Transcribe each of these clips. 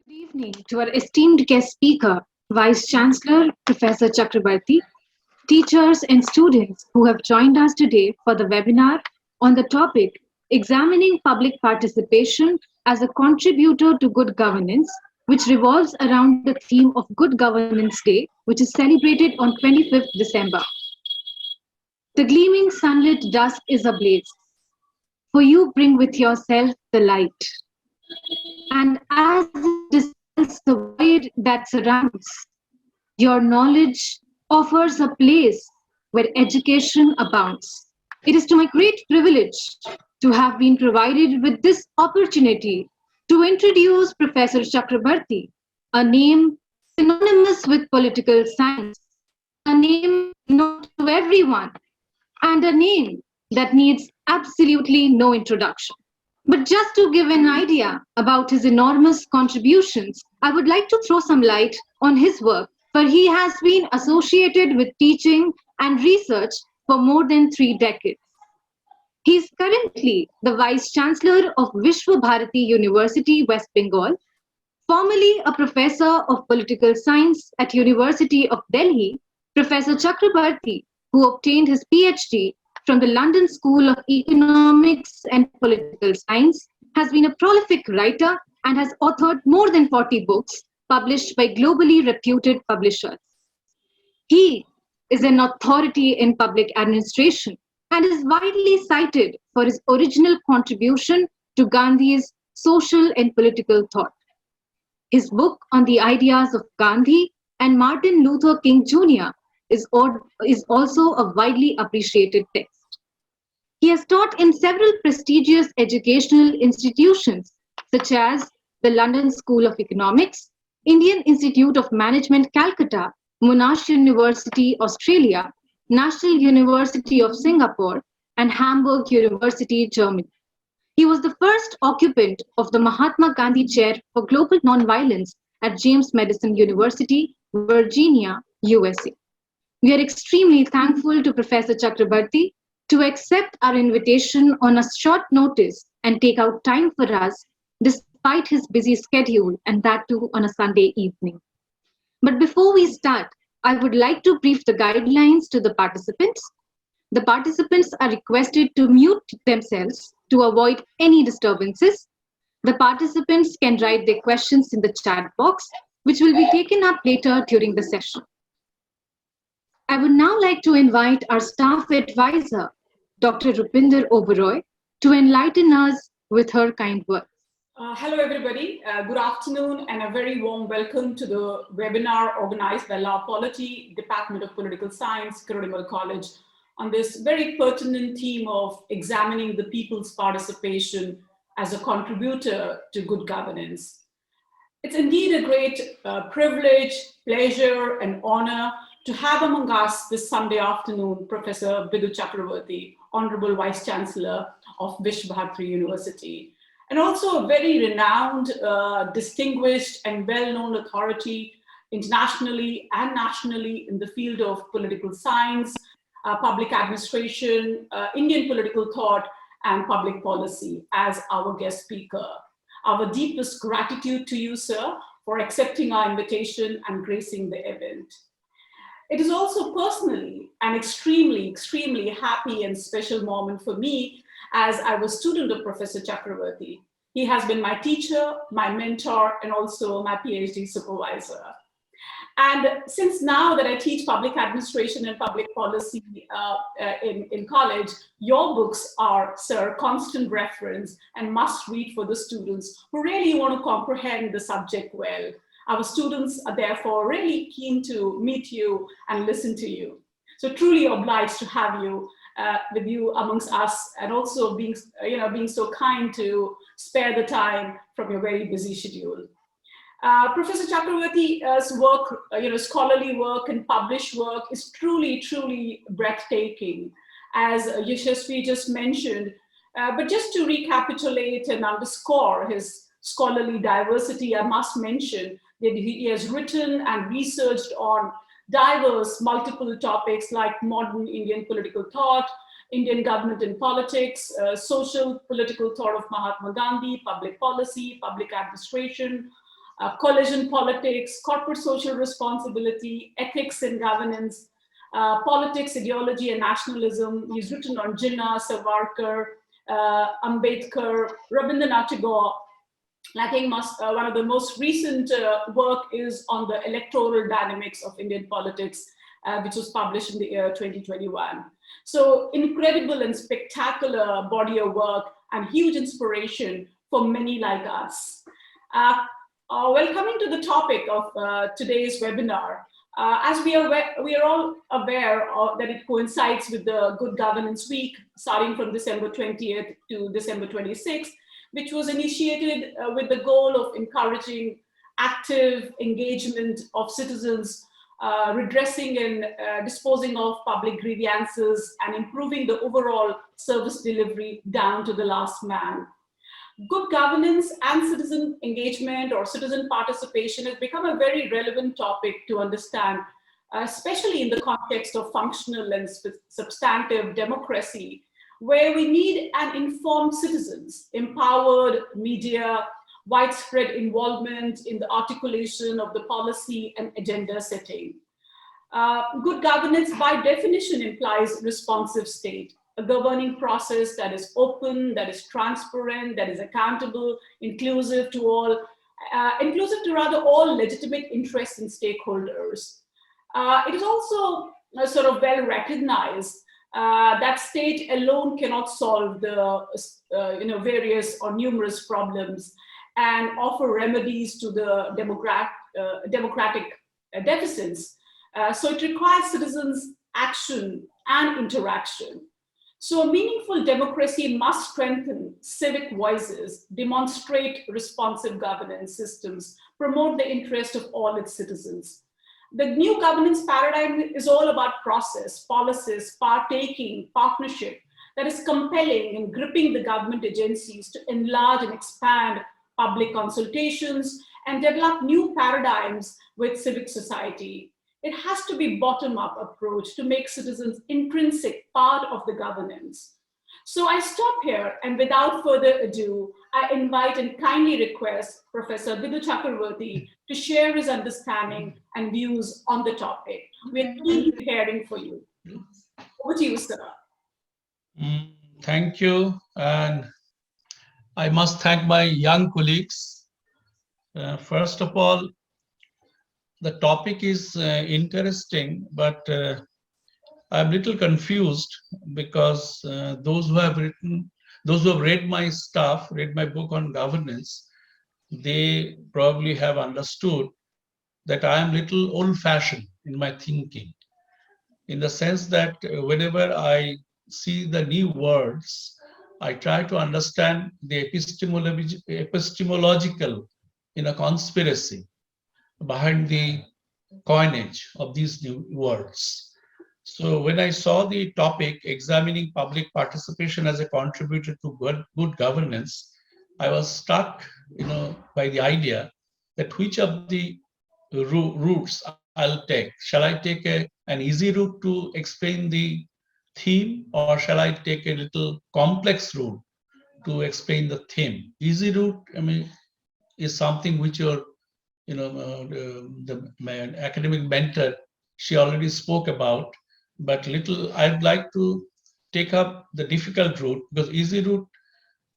Good evening to our esteemed guest speaker, Vice Chancellor Professor Chakrabarti, teachers and students who have joined us today for the webinar on the topic Examining Public Participation as a Contributor to Good Governance, which revolves around the theme of Good Governance Day, which is celebrated on 25th December. The gleaming sunlit dusk is ablaze, for you bring with yourself the light. And as it dispels the void that surrounds, your knowledge offers a place where education abounds. It is to my great privilege to have been provided with this opportunity to introduce Professor Chakrabarti, a name synonymous with political science, a name known to everyone, and a name that needs absolutely no introduction. But just to give an idea about his enormous contributions, I would like to throw some light on his work, for he has been associated with teaching and research for more than 3 decades. He is currently the Vice Chancellor of Vishwa Bharati University, West Bengal, formerly a professor of political science at University of Delhi. Professor Chakrabarti, who obtained his PhD from the London School of Economics and Political Science, has been a prolific writer and has authored more than 40 books published by globally reputed publishers. He is an authority in public administration and is widely cited for his original contribution to Gandhi's social and political thought. His book on the ideas of Gandhi and Martin Luther King Jr. is also a widely appreciated text. He has taught in several prestigious educational institutions such as the London School of Economics, Indian Institute of Management Calcutta, Monash University Australia, National University of Singapore, and Hamburg University Germany. He was the first occupant of the Mahatma Gandhi Chair for Global Nonviolence at James Madison University, Virginia, USA. We are extremely thankful to Professor Chakrabarti to accept our invitation on a short notice and take out time for us despite his busy schedule, and that too on a Sunday evening. But before we start, I would like to brief the guidelines to the participants. The participants are requested to mute themselves to avoid any disturbances. The participants can write their questions in the chat box, which will be taken up later during the session. I would now like to invite our staff advisor, Dr. Rupinder Oberoi, to enlighten us with her kind words. Hello, everybody. Good afternoon and a very warm welcome to the webinar organized by La Polity, Department of Political Science, Kirodimal College, on this very pertinent theme of examining the people's participation as a contributor to good governance. It's indeed a great privilege, pleasure, and honor to have among us this Sunday afternoon Professor Bidhu Chakrabarti, Honorable Vice Chancellor of Vishwa Bharati University, and also a very renowned, distinguished, and well-known authority internationally and nationally in the field of political science, public administration, Indian political thought, and public policy as our guest speaker. Our deepest gratitude to you, sir, for accepting our invitation and gracing the event. It is also personally an extremely, extremely happy and special moment for me as I was student of Professor Chakrabarti. He has been my teacher, my mentor, and also my PhD supervisor. And since now that I teach public administration and public policy in college, your books are, sir, constant reference and must read for the students who really want to comprehend the subject well. Our students are therefore really keen to meet you and listen to you. So truly obliged to have you with you amongst us, and also being so kind to spare the time from your very busy schedule. Professor Chakrabarti's work, scholarly work and published work is truly, truly breathtaking, as Yashasvi just mentioned. But just to recapitulate and underscore his scholarly diversity, I must mention that he has written and researched on diverse multiple topics like modern Indian political thought, Indian government and politics, social political thought of Mahatma Gandhi, public policy, public administration, coalition politics, corporate social responsibility, ethics and governance, politics, ideology, and nationalism. He's written on Jinnah, Savarkar, Ambedkar, Rabindranath Tagore. I think one of the most recent work is on the electoral dynamics of Indian politics, which was published in the year 2021. So incredible and spectacular body of work and huge inspiration for many like us. Well, coming to the topic of today's webinar, as we are all aware that it coincides with the Good Governance Week, starting from December 20th to December 26th, which was initiated with the goal of encouraging active engagement of citizens, redressing and disposing of public grievances, and improving the overall service delivery down to the last man. Good governance and citizen engagement or citizen participation has become a very relevant topic to understand, especially in the context of functional and substantive democracy, where we need an informed citizens, empowered media, widespread involvement in the articulation of the policy and agenda setting. Good governance by definition implies responsive state, a governing process that is open, that is transparent, that is accountable, inclusive to all, inclusive to rather all legitimate interests and stakeholders. It is also sort of well recognized that state alone cannot solve the various or numerous problems and offer remedies to the democratic deficits. So it requires citizens' action and interaction. So a meaningful democracy must strengthen civic voices, demonstrate responsive governance systems, promote the interest of all its citizens. The new governance paradigm is all about process, policies, partaking, partnership that is compelling and gripping the government agencies to enlarge and expand public consultations and develop new paradigms with civic society. It has to be bottom-up approach to make citizens intrinsic part of the governance. So I stop here, and without further ado, I invite and kindly request Professor Vidhu Chakravarty to share his understanding and views on the topic. We're keen to hearing for you. Over to you, sir. Thank you, and I must thank my young colleagues. First of all, the topic is interesting, but I'm a little confused because those who have read my stuff, read my book on governance, they probably have understood that I am a little old-fashioned in my thinking, in the sense that whenever I see the new words, I try to understand the epistemological conspiracy behind the coinage of these new words. So when I saw the topic, examining public participation as a contributor to good governance, I was struck, by the idea that which of the routes I'll take. Shall I take an easy route to explain the theme, or shall I take a little complex route to explain the theme? Easy route, is something which my academic mentor, she already spoke about, but I'd like to take up the difficult route, because easy route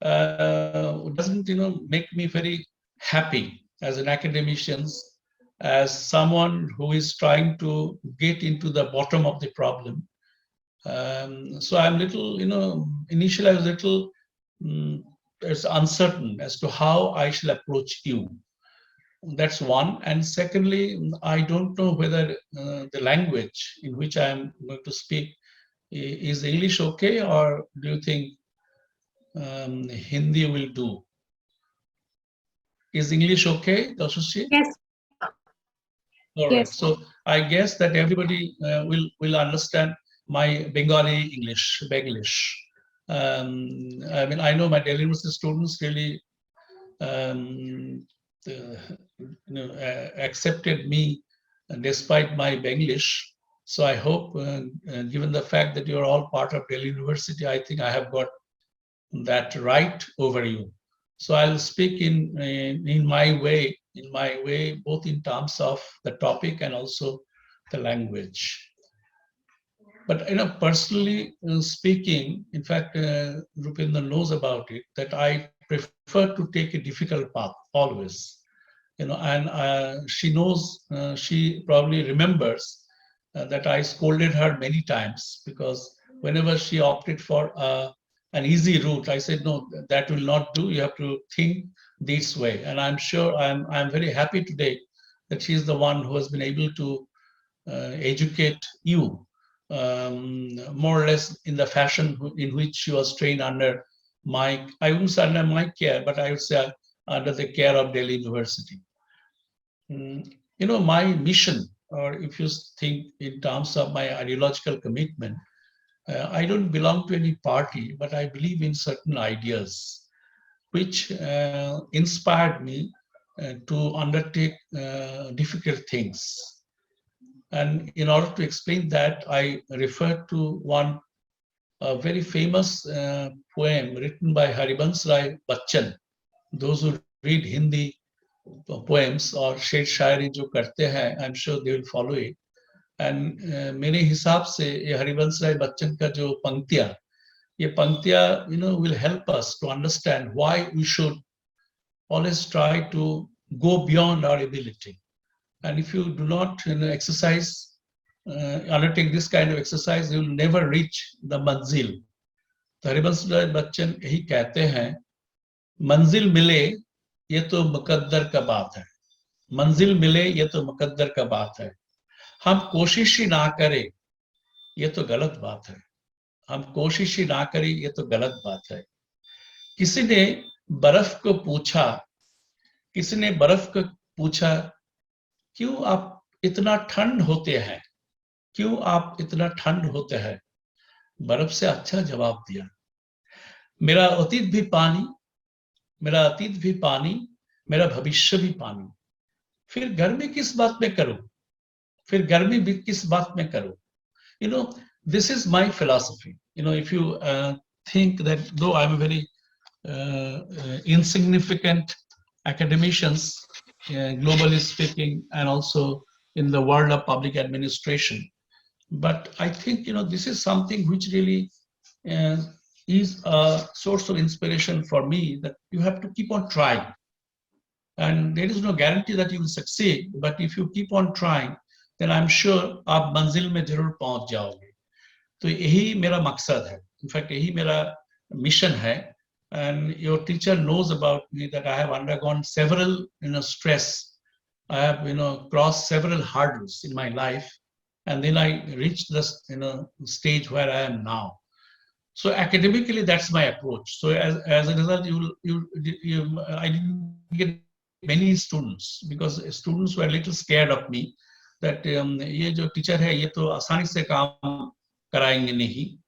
doesn't, make me very happy as an academician, as someone who is trying to get into the bottom of the problem. So I'm initially I was uncertain as to how I shall approach you. That's one. And secondly, I don't know whether the language in which I'm going to speak is English okay, or do you think Hindi will do? Is English okay, Dashashri? Yes. All right. Yes. So I guess that everybody will understand my Bengali English, Benglish. I know my Delhi University students really accepted me despite my Benglish. So I hope, given the fact that you're all part of Delhi University, I think I have got that right over you. So I'll speak in my way in my way, both in terms of the topic and also the language. But personally speaking, in fact, Rupendra knows about it, that I prefer to take a difficult path always. And she knows, she probably remembers that I scolded her many times, because whenever she opted for an easy route, I said, no, that will not do. You have to think this way. And I'm sure I'm very happy today that she's the one who has been able to educate you more or less in the fashion in which she was trained under my, I wouldn't say under my care, but I would say under the care of Delhi University. My mission, or if you think in terms of my ideological commitment, I don't belong to any party, but I believe in certain ideas which inspired me to undertake difficult things. And in order to explain that, I refer to one very famous poem written by Harivansh Rai Bachchan. Those who read Hindi poems or शेर शायरी जो करते हैं, I'm sure they will follow it. And मेरे हिसाब से ये हरिवंश राय बच्चन का जो पंक्तियां will help us to understand why we should always try to go beyond our ability. And if you do not exercise, undertake this kind of exercise, you will never reach the manzil. तो हरिवंश राय बच्चन यही कहते हैं, मंजिल मिले ये तो मुकद्दर का बात है, मंजिल मिले ये तो मुकद्दर का बात है, हम कोशिश ही ना करें ये तो गलत बात है, हम कोशिश ही ना करें ये तो गलत बात है। किसी ने बर्फ को पूछा क्यों आप इतना ठंड होते हैं, क्यों आप इतना ठंड होते हैं? बर्फ से अच्छा जवाब दिया, मेरा अतीत भी पानी, मेरा भविष्य भी पानी, फिर गर्मी किस बात में करूं, फिर गर्मी भी किस बात में करूं? This is my philosophy. If you think that though I'm a very insignificant academicians, globally speaking, and also in the world of public administration, but I think this is something which really is a source of inspiration for me, that you have to keep on trying, and there is no guarantee that you will succeed, but if you keep on trying, then I'm sure आप मंजिल में जरूर पहुंच जाओगे। तो यही मेरा मकसद है, इनफैक्ट यही मेरा मिशन है। And your teacher knows about me that I have undergone several stress, I have crossed several hurdles in my life, and then I reached this stage where I am now. So academically, that's my approach. So as a result, I didn't get many students, because students were a little scared of me, that ये जो teacher है ये तो आसानी से काम कराएंगे नहीं,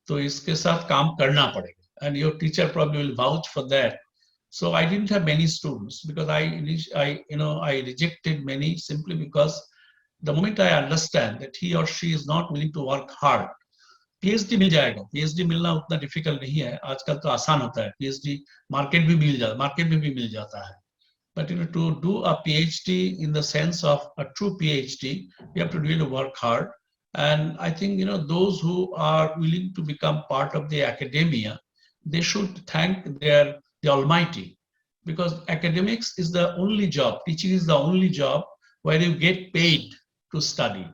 तो इसके साथ काम करना पड़ेगा. And your teacher probably will vouch for that. So I didn't have many students, because I rejected many simply because the moment I understand that he or she is not willing to work hard, PhD मिल जाएगा, PhD मिलना उतना difficult नहीं है, आजकल तो आसान होता है, PhD मार्केट में भी मिल जाता है. But to do a PhD in the sense of a true PhD, you have to really work hard. And I think those who are willing to become part of the academia, they should thank the Almighty, because academics is the only job, teaching is the only job where you get paid to study.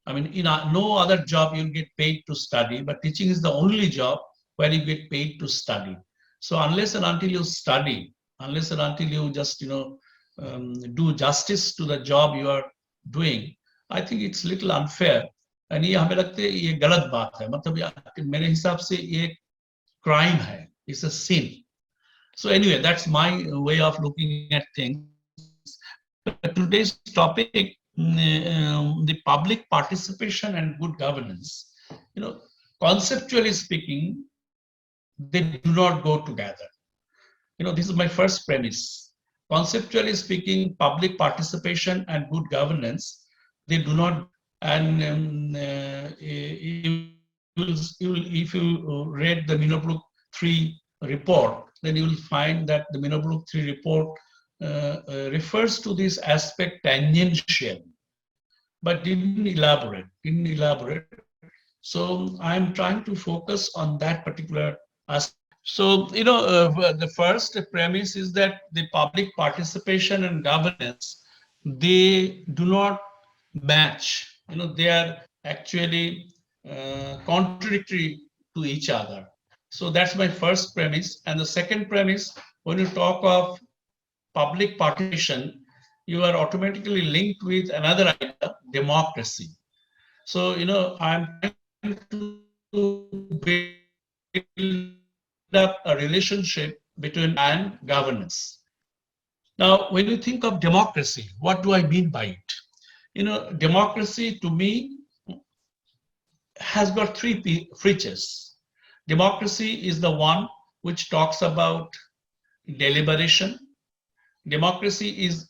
I mean, in no other job you'll get paid to study, but teaching is the only job where you get paid to study. So unless and until you study, unless and until you just do justice to the job you are doing, I think it's little unfair. And ये हमें लगता है ये गलत बात है, मतलब मेरे हिसाब से ये crime hai, it's a sin. So anyway, that's my way of looking at things. But today's topic, the public participation and good governance, conceptually speaking, they do not go together. This is my first premise. Conceptually speaking, public participation and good governance, they do not, and if you read the Minnowbrook 3 report, then you will find that the Minnowbrook 3 report refers to this aspect tangential, but didn't elaborate. So I'm trying to focus on that particular aspect. So, the first premise is that the public participation and governance, they do not match. They are actually contradictory to each other. So that's my first premise. And the second premise, when you talk of public participation, you are automatically linked with another idea, democracy. So, I'm trying to build up a relationship between and governance. Now, when you think of democracy, what do I mean by it? Democracy to me has got three features. Democracy is the one which talks about deliberation. Democracy is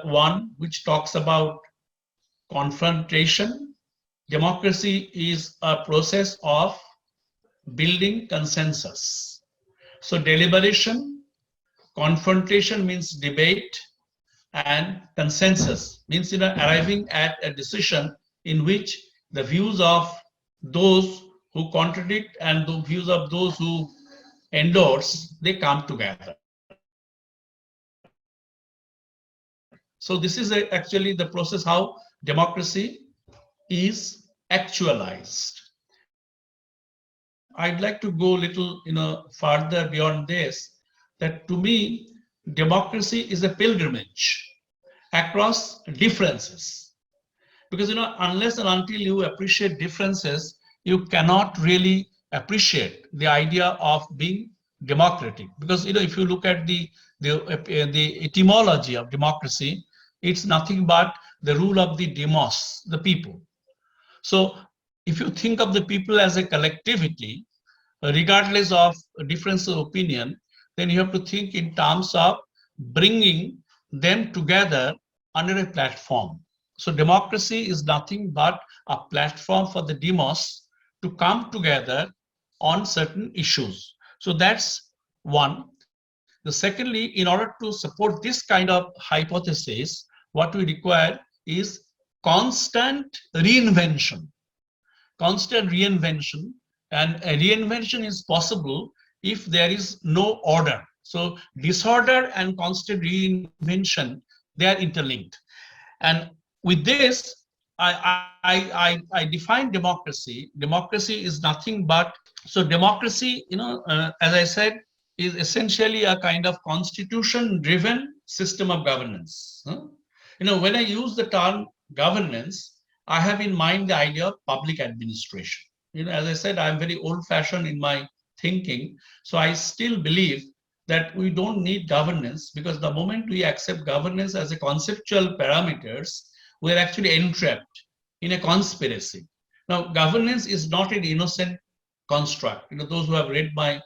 one which talks about confrontation. Democracy is a process of building consensus. So deliberation, confrontation means debate, and consensus means arriving at a decision in which the views of those who contradict and the views of those who endorse, they come together. So this is actually the process how democracy is actualized. I'd like to go a little further beyond this, that to me, democracy is a pilgrimage across differences. Because unless and until you appreciate differences, you cannot really appreciate the idea of being democratic. Because if you look at the etymology of democracy, it's nothing but the rule of the demos, the people. So if you think of the people as a collectivity, regardless of difference of opinion, then you have to think in terms of bringing them together under a platform. So democracy is nothing but a platform for the demos to come together on certain issues. So that's one. The secondly, in order to support this kind of hypothesis, what we require is constant reinvention. Constant reinvention, and a reinvention is possible if there is no order. So disorder and constant reinvention, they are interlinked. And with this, I define democracy. Democracy is nothing but, so democracy, as I said, is essentially a kind of constitution-driven system of governance. When I use the term governance, I have in mind the idea of public administration. As I said, I'm very old-fashioned in my thinking. So I still believe that we don't need governance, because the moment we accept governance as a conceptual parameters, we're actually entrapped in a conspiracy. Now, governance is not an innocent construct. Those who have read my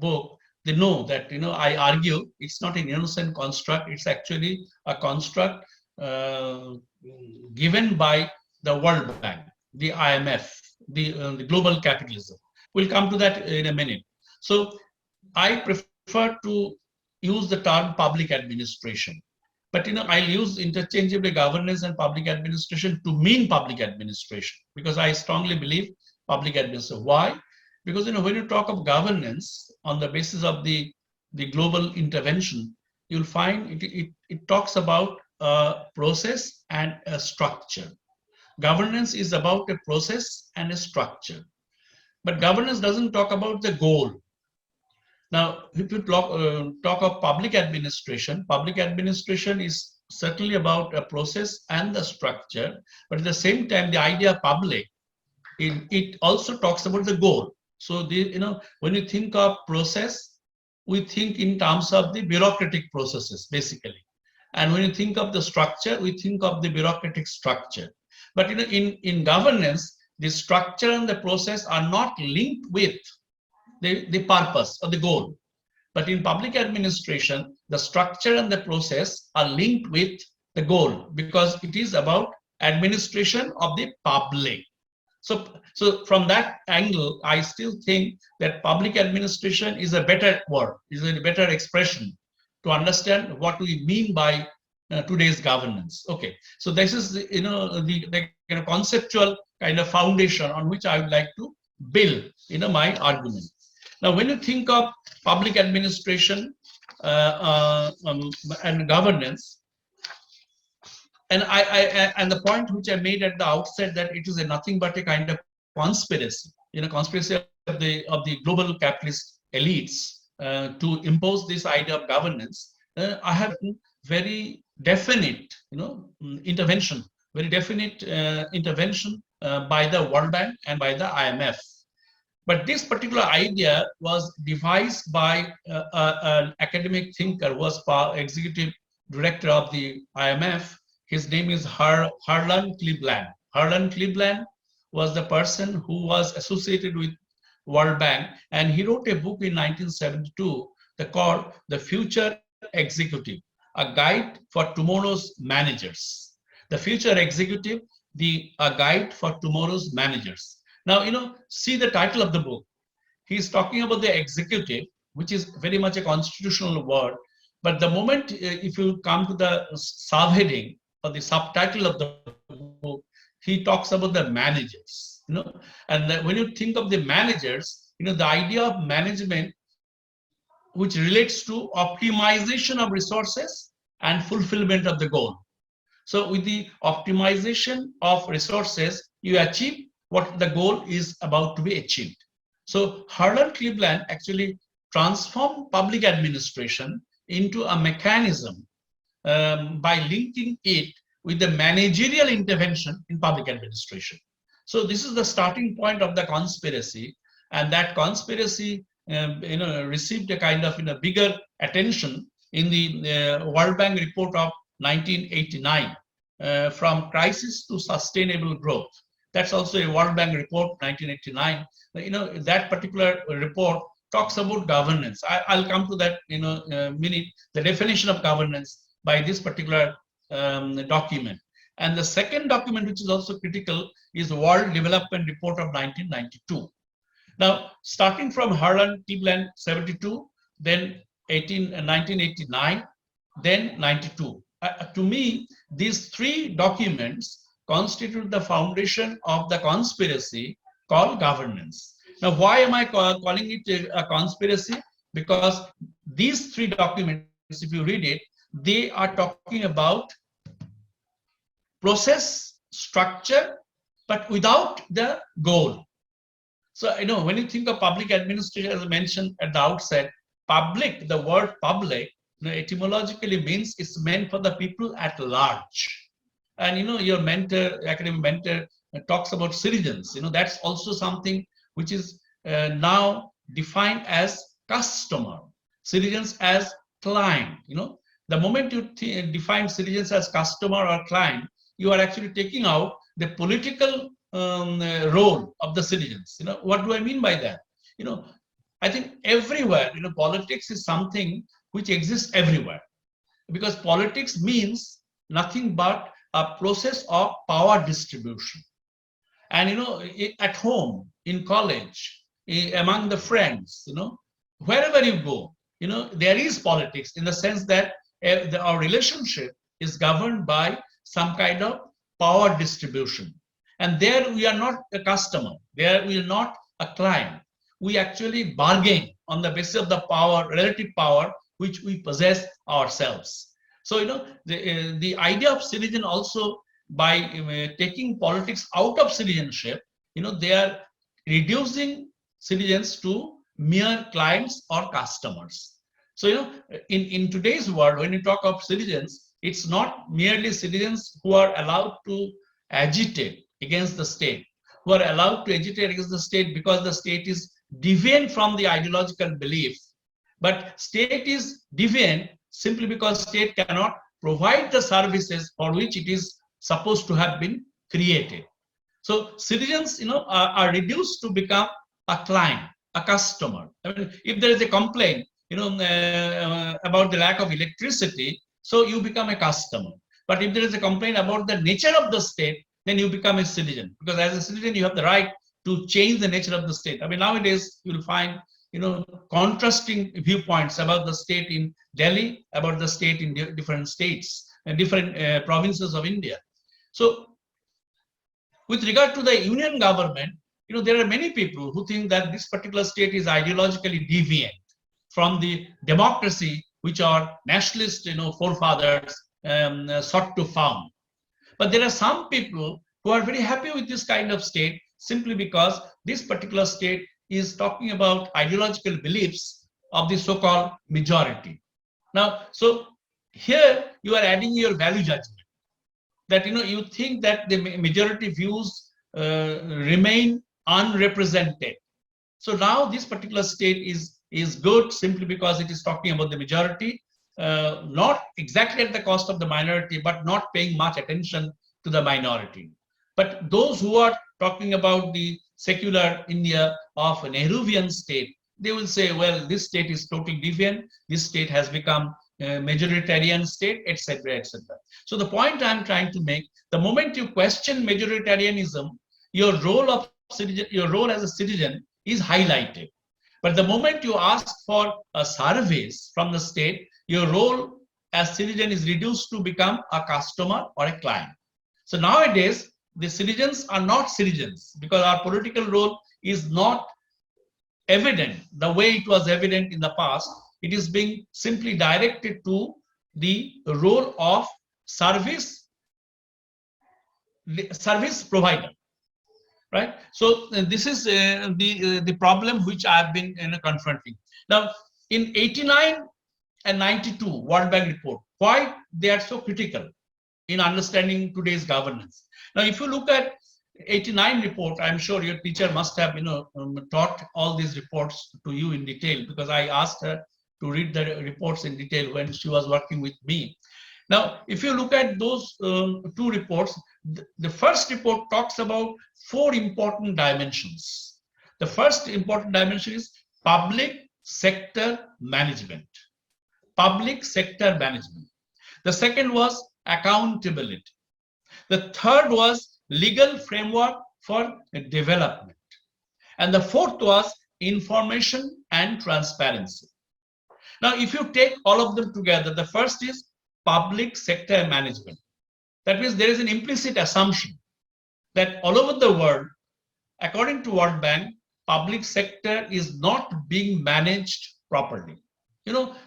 book, they know that, I argue it's not an innocent construct. It's actually a construct given by the World Bank, the IMF, the global capitalism. We'll come to that in a minute. So I prefer to use the term public administration. But I'll use interchangeably governance and public administration to mean public administration, because I strongly believe public administration. Why? Because when you talk of governance on the basis of the global intervention, you'll find it talks about a process and a structure. Governance is about a process and a structure. But governance doesn't talk about the goal. Now, if you talk of public administration is certainly about a process and the structure, but at the same time, the idea of public, it also talks about the goal. So, when you think of process, we think in terms of the bureaucratic processes, basically. And when you think of the structure, we think of the bureaucratic structure. But in governance, the structure and the process are not linked with the purpose or the goal. But in public administration, the structure and the process are linked with the goal, because it is about administration of the public. So from that angle, I still think that public administration is a better word, is a better expression to understand what we mean by today's governance. Okay, so this is the kind of conceptual kind of foundation on which I would like to build my argument. Now, when you think of public administration and governance, and and the point which I made at the outset, that it is nothing but a kind of conspiracy, conspiracy of the global capitalist elites to impose this idea of governance. I have very definite, intervention, very definite intervention by the World Bank and by the IMF. But this particular idea was devised by an academic thinker, was executive director of the IMF. His name is Harlan Cleveland. Harlan Cleveland was the person who was associated with World Bank, and he wrote a book in 1972 called The Future Executive, a guide for tomorrow's managers. The Future Executive, a guide for tomorrow's managers. Now, see the title of the book. He's talking about the executive, which is very much a constitutional word. But the moment, if you come to the subheading or the subtitle of the book, he talks about the managers. And when you think of the managers, the idea of management, which relates to optimization of resources and fulfillment of the goal. So with the optimization of resources, you achieve what the goal is about to be achieved. So Harlan Cleveland actually transformed public administration into a mechanism by linking it with the managerial intervention in public administration. So this is the starting point of the conspiracy, and that conspiracy received a kind of bigger attention in the World Bank report of 1989, From Crisis to Sustainable Growth. That's also a World Bank report, 1989. That particular report talks about governance. I'll come to that in a minute, the definition of governance by this particular document. And the second document, which is also critical, is World Development Report of 1992. Now, starting from Harlan Cleveland, 72, then 1989, then 92. To me, these three documents constitute the foundation of the conspiracy called governance. Now, why am I calling it a conspiracy? Because these three documents, if you read it, they are talking about process, structure, but without the goal. So, when you think of public administration, as I mentioned at the outset, public, the word public, etymologically means it's meant for the people at large. And your mentor, academic mentor, talks about citizens. That's also something which is now defined as customer, citizens as client. The moment you define citizens as customer or client, you are actually taking out the political role of the citizens. What do I mean by that? I think everywhere, politics is something which exists everywhere, because politics means nothing but a process of power distribution. And at home, in college, among the friends, wherever you go, there is politics, in the sense that our relationship is governed by some kind of power distribution. And there we are not a customer, there we are not a client. We actually bargain on the basis of the power, relative power, which we possess ourselves. So, the idea of citizen also, by taking politics out of citizenship, they are reducing citizens to mere clients or customers. So, in today's world, when you talk of citizens, it's not merely citizens who are allowed to agitate against the state, who are allowed to agitate against the state because the state is deviant from the ideological belief. But state is deviant simply because state cannot provide the services for which it is supposed to have been created. So citizens, are reduced to become a client, a customer. I mean, if there is a complaint, about the lack of electricity, so you become a customer. But if there is a complaint about the nature of the state, then you become a citizen, because as a citizen, you have the right to change the nature of the state. I mean, nowadays you'll find contrasting viewpoints about the state in Delhi, about the state in different states and different provinces of India. So with regard to the union government, there are many people who think that this particular state is ideologically deviant from the democracy which our nationalist, forefathers sought to found. But there are some people who are very happy with this kind of state simply because this particular state is talking about ideological beliefs of the so-called majority. Now, so here you are adding your value judgment that you think that the majority views remain unrepresented. So now this particular state is good simply because it is talking about the majority, not exactly at the cost of the minority, but not paying much attention to the minority. But those who are talking about the secular India of an Nehruvian state, they will say, well, this state is totally deviant, this state has become a majoritarian state, etc., etc. So the point I'm trying to make, the moment you question majoritarianism, your role as a citizen is highlighted. But the moment you ask for a service from the state, your role as citizen is reduced to become a customer or a client. So nowadays, the citizens are not citizens because our political role is not evident the way it was evident in the past. It is being simply directed to the role of service provider, right? So this is the problem which I've been confronting. Now, in 89 and 92 World Bank report, why they are so critical in understanding today's governance. Now, if you look at 89 report, I'm sure your teacher must have taught all these reports to you in detail because I asked her to read the reports in detail when she was working with me. Now, if you look at those two reports, the first report talks about 4 important dimensions. The first important dimension is public sector management. Public sector management. The second was accountability. The third was legal framework for development. And the fourth was information and transparency. Now, if you take all of them together, the first is public sector management. That means there is an implicit assumption that all over the world, according to World Bank, public sector is not being managed properly.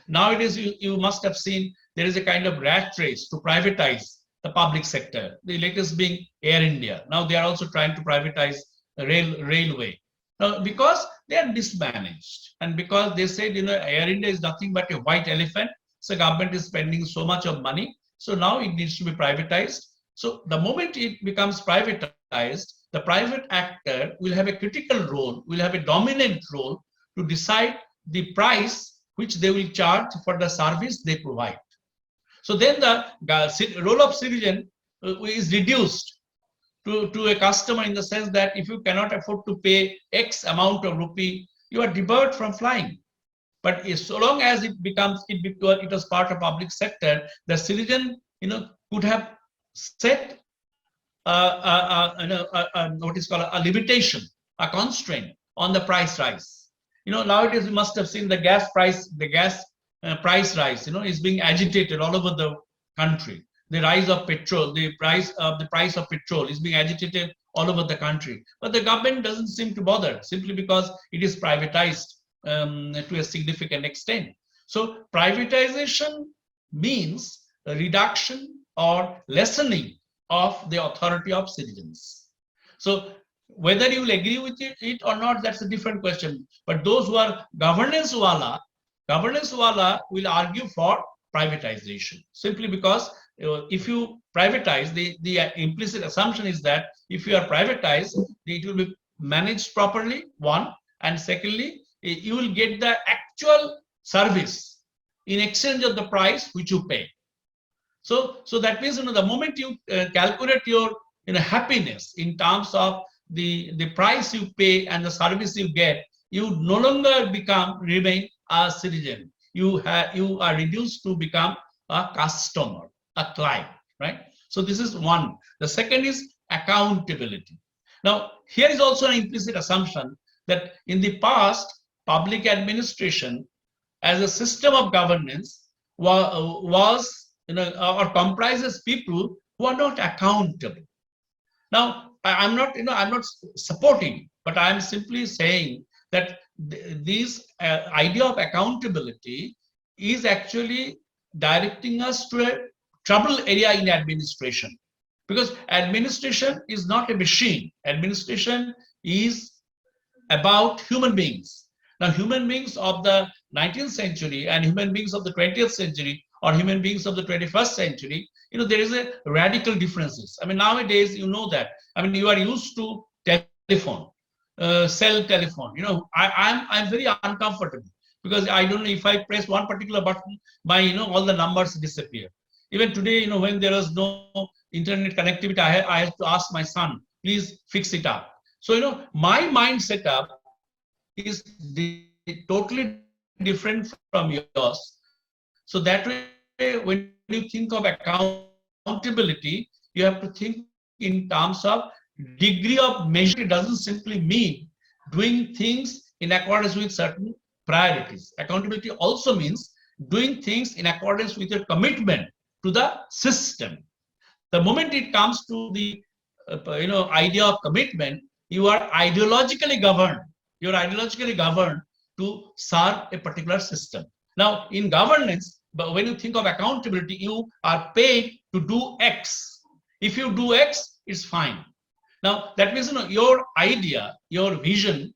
Nowadays you must have seen there is a kind of rat race to privatize the public sector. The latest being Air India. Now they are also trying to privatize the railway. Now, because they are mismanaged and because they said, Air India is nothing but a white elephant. So government is spending so much of money. So now it needs to be privatized. So the moment it becomes privatized, the private actor will have a critical role, will have a dominant role to decide the price which they will charge for the service they provide. So then the role of citizen is reduced to a customer in the sense that if you cannot afford to pay X amount of rupee, you are debarred from flying. But so long as it was part of public sector, the citizen could have set what is called a limitation, a constraint on the price rise. Nowadays you must have seen the gas price rise, is being agitated all over the country. The rise of petrol, the price of petrol is being agitated all over the country. But the government doesn't seem to bother simply because it is privatized to a significant extent. So privatization means a reduction or lessening of the authority of citizens. So whether you will agree with it or not, that's a different question. But those who are governance wala will argue for privatization simply because if you privatize, the implicit assumption is that if you are privatized, it will be managed properly, one, and secondly, you will get the actual service in exchange of the price which you pay. So that means the moment you calculate your happiness in terms of the price you pay and the service you get, you no longer remain a citizen. You are reduced to become a customer, a client, right? So this is one. The second is accountability. Now, here is also an implicit assumption that in the past, public administration as a system of governance was, or comprises people who are not accountable. Now, I'm not, I'm not supporting, but I'm simply saying that this idea of accountability is actually directing us to a trouble area in administration, because administration is not a machine. Administration is about human beings. Now, human beings of the 19th century and human beings of the 20th century or human beings of the 21st century, there is a radical differences. I mean, nowadays, that. I mean, you are used to telephone, cell telephone. I'm very uncomfortable because I don't know, if I press one particular button, all the numbers disappear. Even today, when there is no internet connectivity, I have to ask my son, please fix it up. So, my mind setup is totally different from yours. So that way, when you think of accountability, you have to think in terms of degree of measure. It doesn't simply mean doing things in accordance with certain priorities. Accountability also means doing things in accordance with your commitment to the system. The moment it comes to the idea of commitment, you are ideologically governed. You're ideologically governed to serve a particular system. Now, in governance, but when you think of accountability, you are paid to do X. If you do X, it's fine. Now, that means your idea, your vision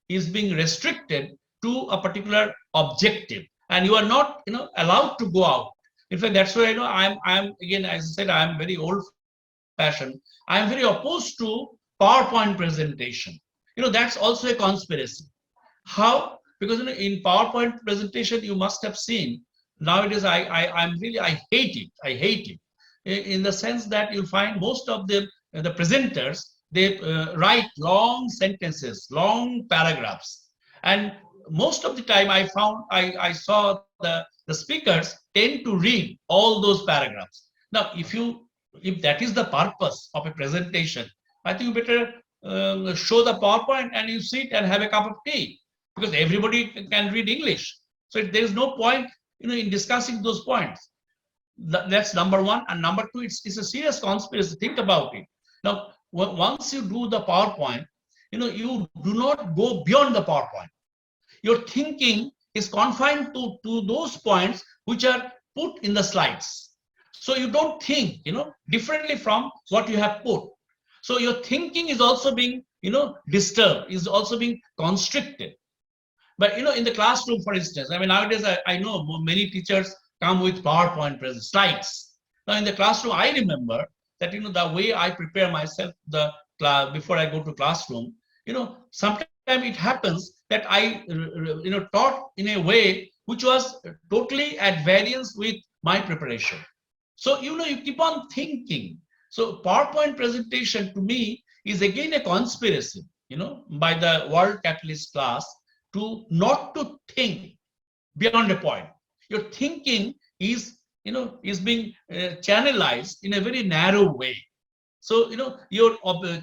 is being restricted to a particular objective, and you are not allowed to go out. In fact, that's why I'm again, as I said, I'm very old-fashioned. I'm very opposed to PowerPoint presentation. That's also a conspiracy. How? Because in PowerPoint presentation, you must have seen nowadays. I hate it. I hate it in the sense that you find most of the presenters, they write long sentences, long paragraphs, and most of the time I saw the speakers tend to read all those paragraphs. Now, if that is the purpose of a presentation, I think you better show the PowerPoint and you sit and have a cup of tea, because everybody can read English. So there is no point in discussing those points. That's number one. And number two, it's a serious conspiracy. Think about it. Now, once you do the PowerPoint, you do not go beyond the PowerPoint. Your thinking is confined to those points which are put in the slides. So you don't think, differently from what you have put. So your thinking is also being, disturbed, is also being constricted. But, in the classroom, for instance, I mean, nowadays, I know many teachers come with PowerPoint slides. Now, in the classroom, I remember that, the way I prepare myself before I go to classroom, sometimes it happens that I, taught in a way which was totally at variance with my preparation. So, you keep on thinking. So PowerPoint presentation to me is again a conspiracy, by the world capitalist class to not to think beyond a point. Your thinking is, is being channelized in a very narrow way. So, your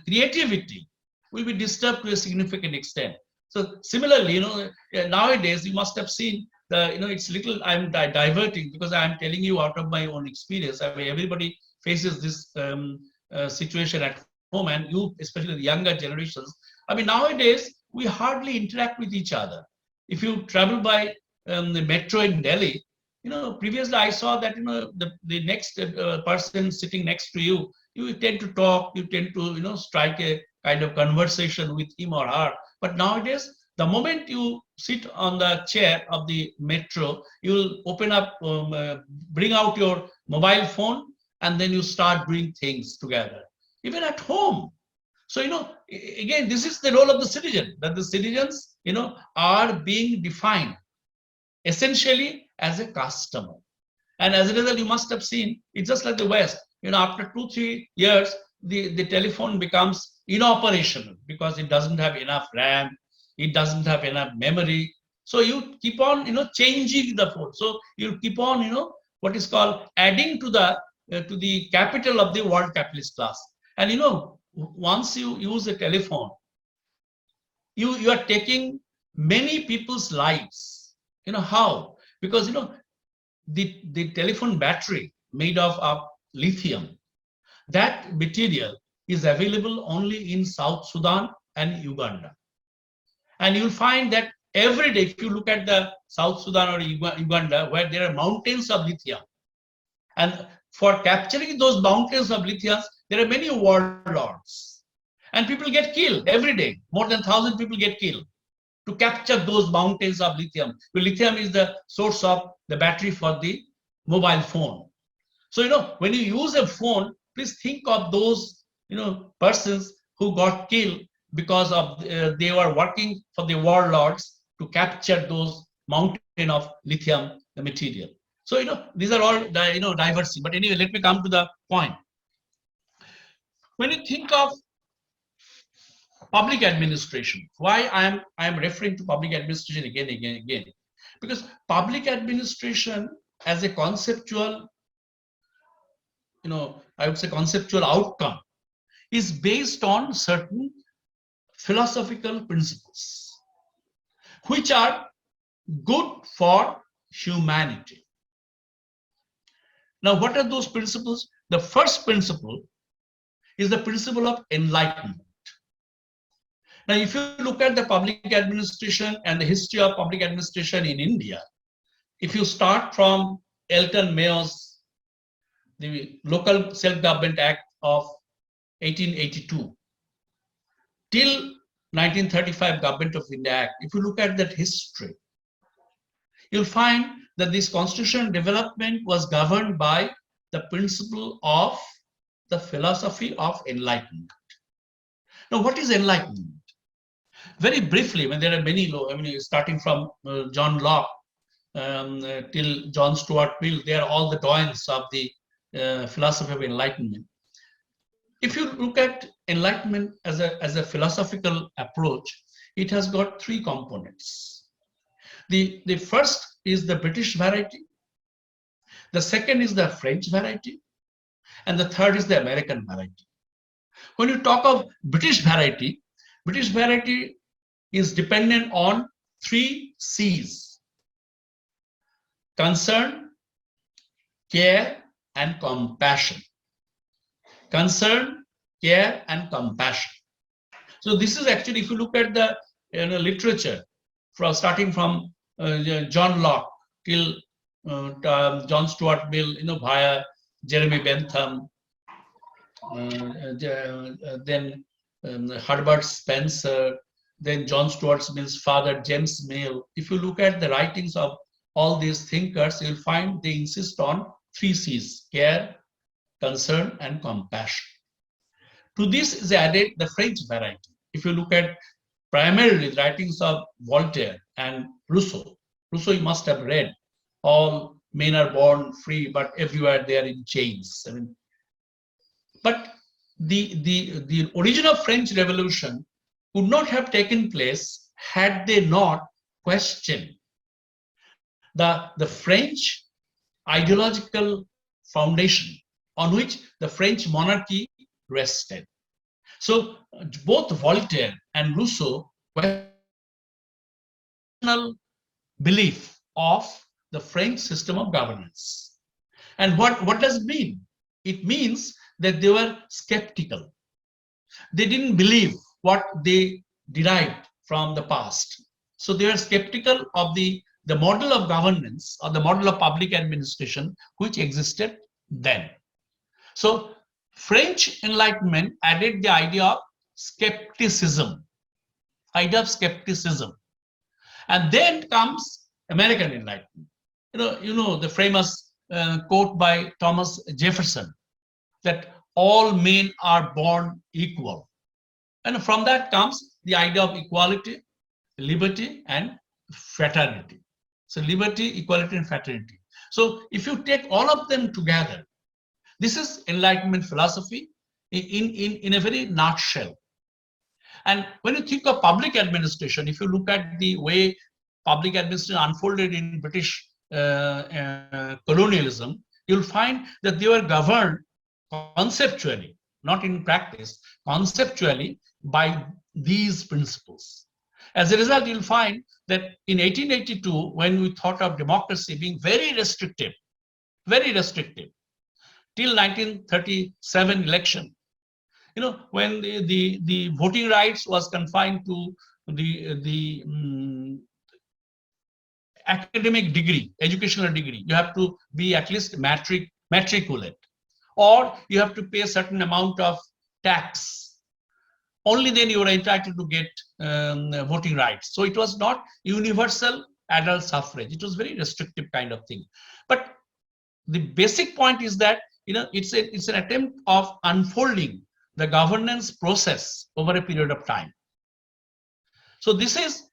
creativity will be disturbed to a significant extent. So similarly, nowadays you must have seen it's little, I'm diverting because I'm telling you out of my own experience. I mean, everybody faces this situation at home, and you, especially the younger generations. I mean, nowadays we hardly interact with each other. If you travel by the metro in Delhi, previously I saw that the next person sitting next to you, you tend to talk, you tend to strike a kind of conversation with him or her. But nowadays, the moment you sit on the chair of the metro, you'll open up, bring out your mobile phone, and then you start doing things together, even at home. So, again, this is the role of the citizen, that the citizens, are being defined essentially as a customer. And as a result, you must have seen, it's just like the West, after 2-3 years, the telephone becomes inoperational because it doesn't have enough RAM, it doesn't have enough memory. So you keep on, changing the phone. So you keep on, what is called adding to the capital of the world capitalist class. And, once you use a telephone, you are taking many people's lives. How? Because the telephone battery made of lithium, that material is available only in South Sudan and Uganda. And you'll find that every day, if you look at the South Sudan or Uganda, where there are mountains of lithium, and for capturing those mountains of lithium, there are many warlords. And people get killed every day. More than 1,000 people get killed to capture those mountains of lithium. Lithium is the source of the battery for the mobile phone. So, when you use a phone, please think of those, persons who got killed because of they were working for the warlords to capture those mountain of lithium material. So, these are all, diversity. But anyway, let me come to the point. When you think of public administration, why I am referring to public administration again, because public administration as a conceptual, I would say conceptual outcome is based on certain philosophical principles, which are good for humanity. Now, what are those principles? The first principle is the principle of enlightenment. Now, if you look at the public administration and the history of public administration in India, if you start from Elton Mayo's the Local Self-Government Act of 1882 till 1935 Government of India Act, if you look at that history, you'll find that this constitutional development was governed by the principle of the philosophy of enlightenment. Now, what is enlightenment? Very briefly, when there are many, starting from John Locke till John Stuart Mill, they are all the doyens of the philosophy of enlightenment. If you look at enlightenment as a philosophical approach, it has got three components. The first is the British variety, the second is the French variety, and the third is the American variety. When you talk of British variety is dependent on three C's: concern, care, and compassion. Concern, care, and compassion. So this is actually, if you look at the literature, starting from John Locke till John Stuart Mill, via Jeremy Bentham, then Herbert Spencer, then John Stuart Mill's father, James Mill. If you look at the writings of all these thinkers, you'll find they insist on three C's: care, concern, and compassion. To this is added the French variety. If you look at primarily the writings of Voltaire and Rousseau, you must have read, all men are born free, but everywhere they are in chains. But the original French Revolution would not have taken place had they not questioned the French ideological foundation on which the French monarchy rested. So both Voltaire and Rousseau were belief of the French system of governance. And what does it mean? It means that they were skeptical. They didn't believe what they derived from the past. So they were skeptical of the model of governance or the model of public administration which existed then. So French Enlightenment added the idea of skepticism. And then comes American Enlightenment. The famous quote by Thomas Jefferson, that all men are born equal. And from that comes the idea of equality, liberty, and fraternity. So liberty, equality, and fraternity. So if you take all of them together, this is Enlightenment philosophy in a very nutshell. And when you think of public administration, if you look at the way public administration unfolded in British colonialism, you'll find that they were governed conceptually, not in practice, conceptually by these principles. As a result, you'll find that in 1882, when we thought of democracy being very restrictive, till 1937 election, when the voting rights was confined to the academic degree, educational degree. You have to be at least matriculate, or you have to pay a certain amount of tax. Only then you are entitled to get voting rights. So it was not universal adult suffrage. It was very restrictive kind of thing. But the basic point is that it's an attempt of unfolding the governance process over a period of time. So this is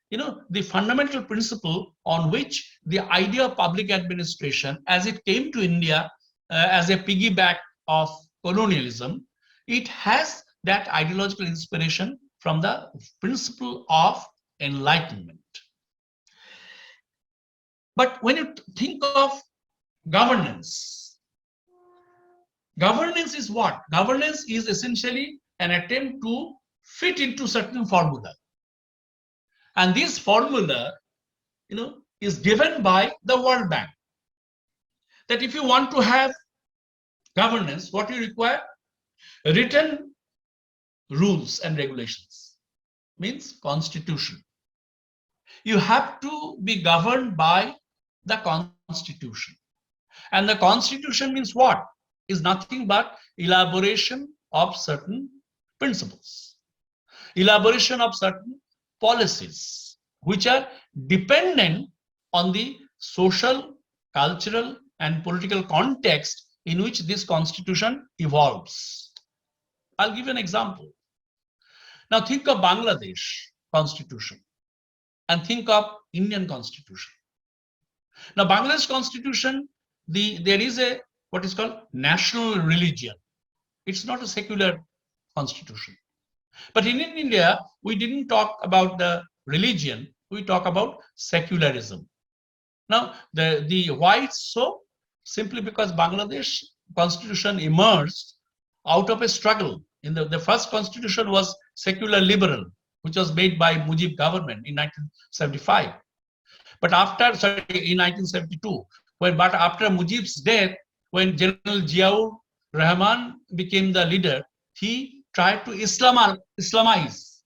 the fundamental principle on which the idea of public administration, as it came to India as a piggyback of colonialism, it has that ideological inspiration from the principle of enlightenment. But when you think of governance, governance is what? Governance is essentially an attempt to fit into certain formula. And this formula, is given by the World Bank. That if you want to have governance, what you require? Written rules and regulations, means constitution. You have to be governed by the constitution. And the constitution means what? Is nothing but elaboration of certain principles, elaboration of certain policies, which are dependent on the social, cultural, and political context in which this constitution evolves. I'll give you an example. Now think of Bangladesh constitution and think of Indian constitution. Now Bangladesh constitution, there is what is called national religion. It's not a secular constitution. But in India, we didn't talk about the religion, we talk about secularism. Now, why so? Simply because Bangladesh constitution emerged out of a struggle. In the first constitution was secular liberal, which was made by Mujib government in 1975. But in 1972, after Mujib's death, when General Ziaur Rahman became the leader, he tried to Islamize.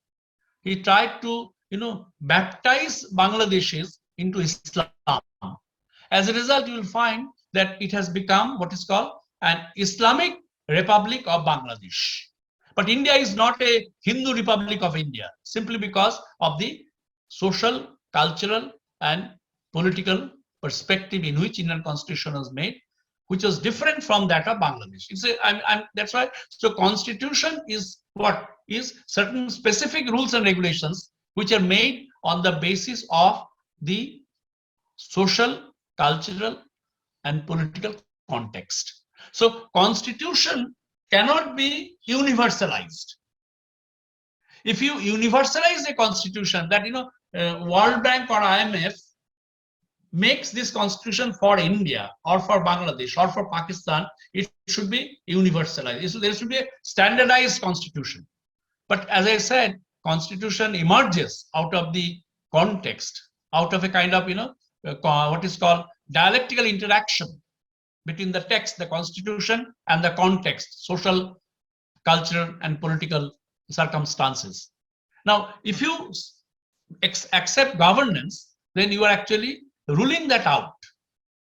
He tried to, baptize Bangladeshis into Islam. As a result, you will find that it has become what is called an Islamic Republic of Bangladesh. But India is not a Hindu Republic of India, simply because of the social, cultural, and political perspective in which Indian constitution was made, which was different from that of Bangladesh. That's why. So constitution is what? Is certain specific rules and regulations which are made on the basis of the social, cultural, and political context. So constitution cannot be universalized. If you universalize a constitution, that World Bank or IMF makes this constitution for India or for Bangladesh or for Pakistan, it should be universalized. There should be a standardized constitution. But as I said, constitution emerges out of the context, out of a kind of, what is called dialectical interaction between the text, the constitution, and the context, social, cultural, and political circumstances. Now, if you accept governance, then you are actually ruling that out,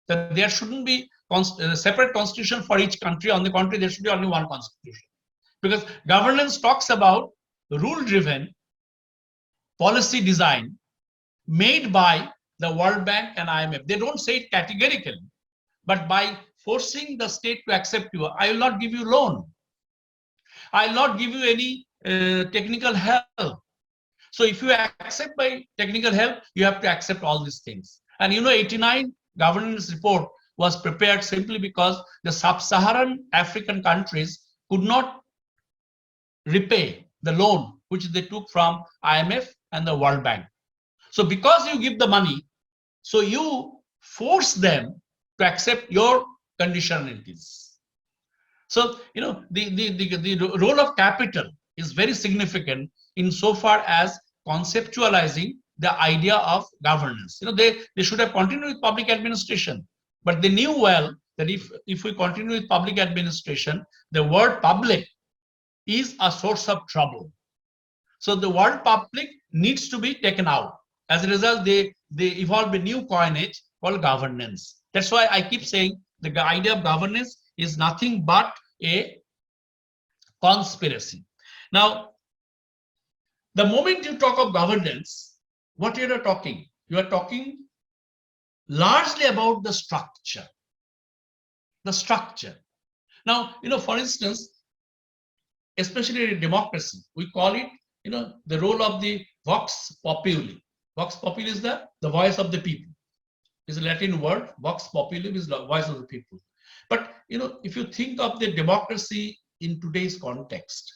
that there shouldn't be a separate constitution for each country. On the contrary, there should be only one constitution. Because governance talks about rule-driven policy design made by the World Bank and IMF. They don't say it categorically, but by forcing the state to accept you, I will not give you loan. I will not give you any technical help. So if you accept by technical help, you have to accept all these things. And 89 governance report was prepared simply because the sub-Saharan African countries could not repay the loan which they took from IMF and the World Bank. So because you give the money, so you force them to accept your conditionalities. So, the role of capital is very significant insofar as conceptualizing the idea of governance. They should have continued with public administration, but they knew well that if we continue with public administration, the word public is a source of trouble. So the word public needs to be taken out. As a result, they evolved a new coinage called governance. That's why I keep saying the idea of governance is nothing but a conspiracy. Now, the moment you talk of governance, what you are talking? You are talking largely about the structure. The structure. Now, for instance, especially in democracy, we call it, the role of the vox populi. Vox populi is the voice of the people. It's a Latin word. Vox populi is the voice of the people. But, if you think of the democracy in today's context,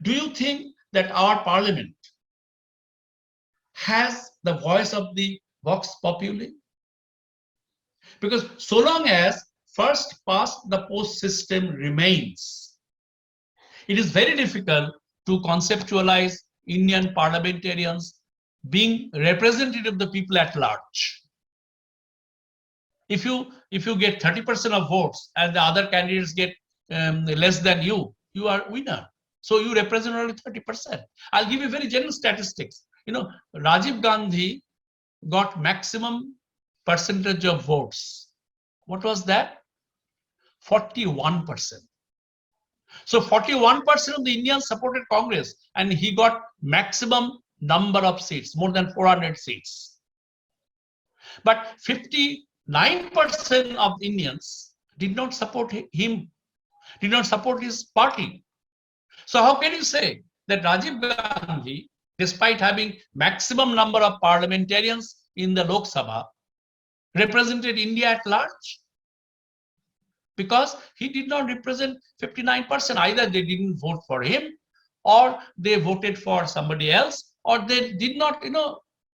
do you think that our parliament has the voice of the vox populi? Because so long as first past the post system remains, it is very difficult to conceptualize Indian parliamentarians being representative of the people at large. If you get 30% of votes and the other candidates get less than you are winner. So you represent only 30%. I'll give you very general statistics. Rajiv Gandhi got maximum percentage of votes. What was that? 41%. So 41% of the Indians supported Congress, and he got maximum number of seats, more than 400 seats. But 59% of Indians did not support him, did not support his party. So how can you say that Rajiv Gandhi, despite having maximum number of parliamentarians in the Lok Sabha, represented India at large? Because he did not represent 59%. Either they didn't vote for him, or they voted for somebody else, or they did not,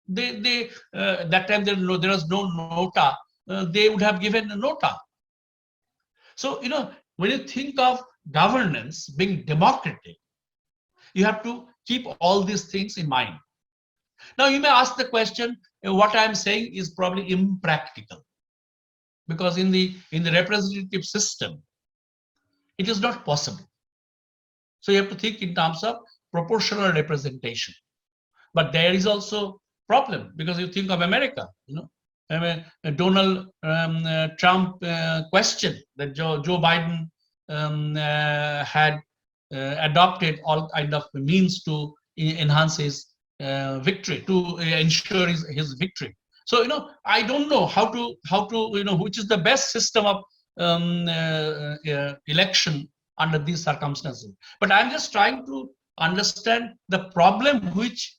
that time there was no nota, they would have given a nota. So, when you think of governance being democratic, you have to keep all these things in mind. Now, you may ask the question, what I'm saying is probably impractical, because in the representative system, it is not possible. So you have to think in terms of proportional representation. But there is also problem, because you think of America, Donald Trump question that Joe Biden had adopted all kind of means to enhance his victory, to ensure his victory. So I don't know how to which is the best system of election under these circumstances. But I'm just trying to understand the problem which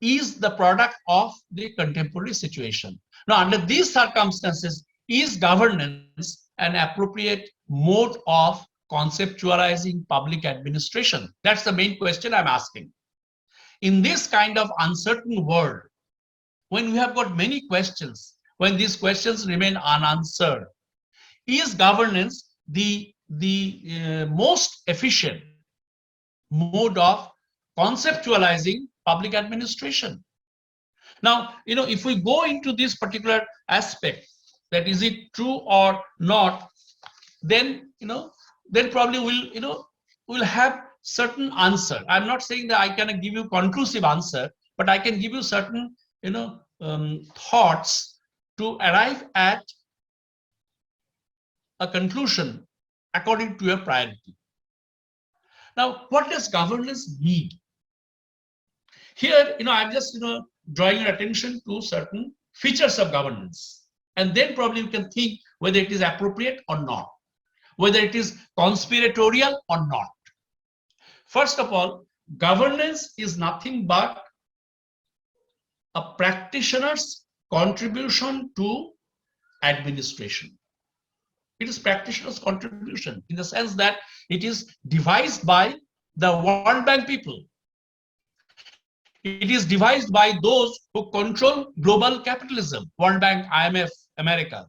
is the product of the contemporary situation. Now, under these circumstances, is governance an appropriate mode of conceptualizing public administration? That's the main question I'm asking. In this kind of uncertain world, when we have got many questions, when these questions remain unanswered, is governance the most efficient mode of conceptualizing public administration? Now, if we go into this particular aspect, that is it true or not, then then probably we'll have certain answer. I'm not saying that I can give you conclusive answer, but I can give you certain thoughts to arrive at a conclusion according to your priority. Now, what does governance mean? Here, I'm just drawing your attention to certain features of governance, and then probably you can think whether it is appropriate or not, whether it is conspiratorial or not. First of all, governance is nothing but a practitioner's contribution to administration. It is practitioner's contribution in the sense that it is devised by the World Bank people. It is devised by those who control global capitalism, World Bank, IMF, America,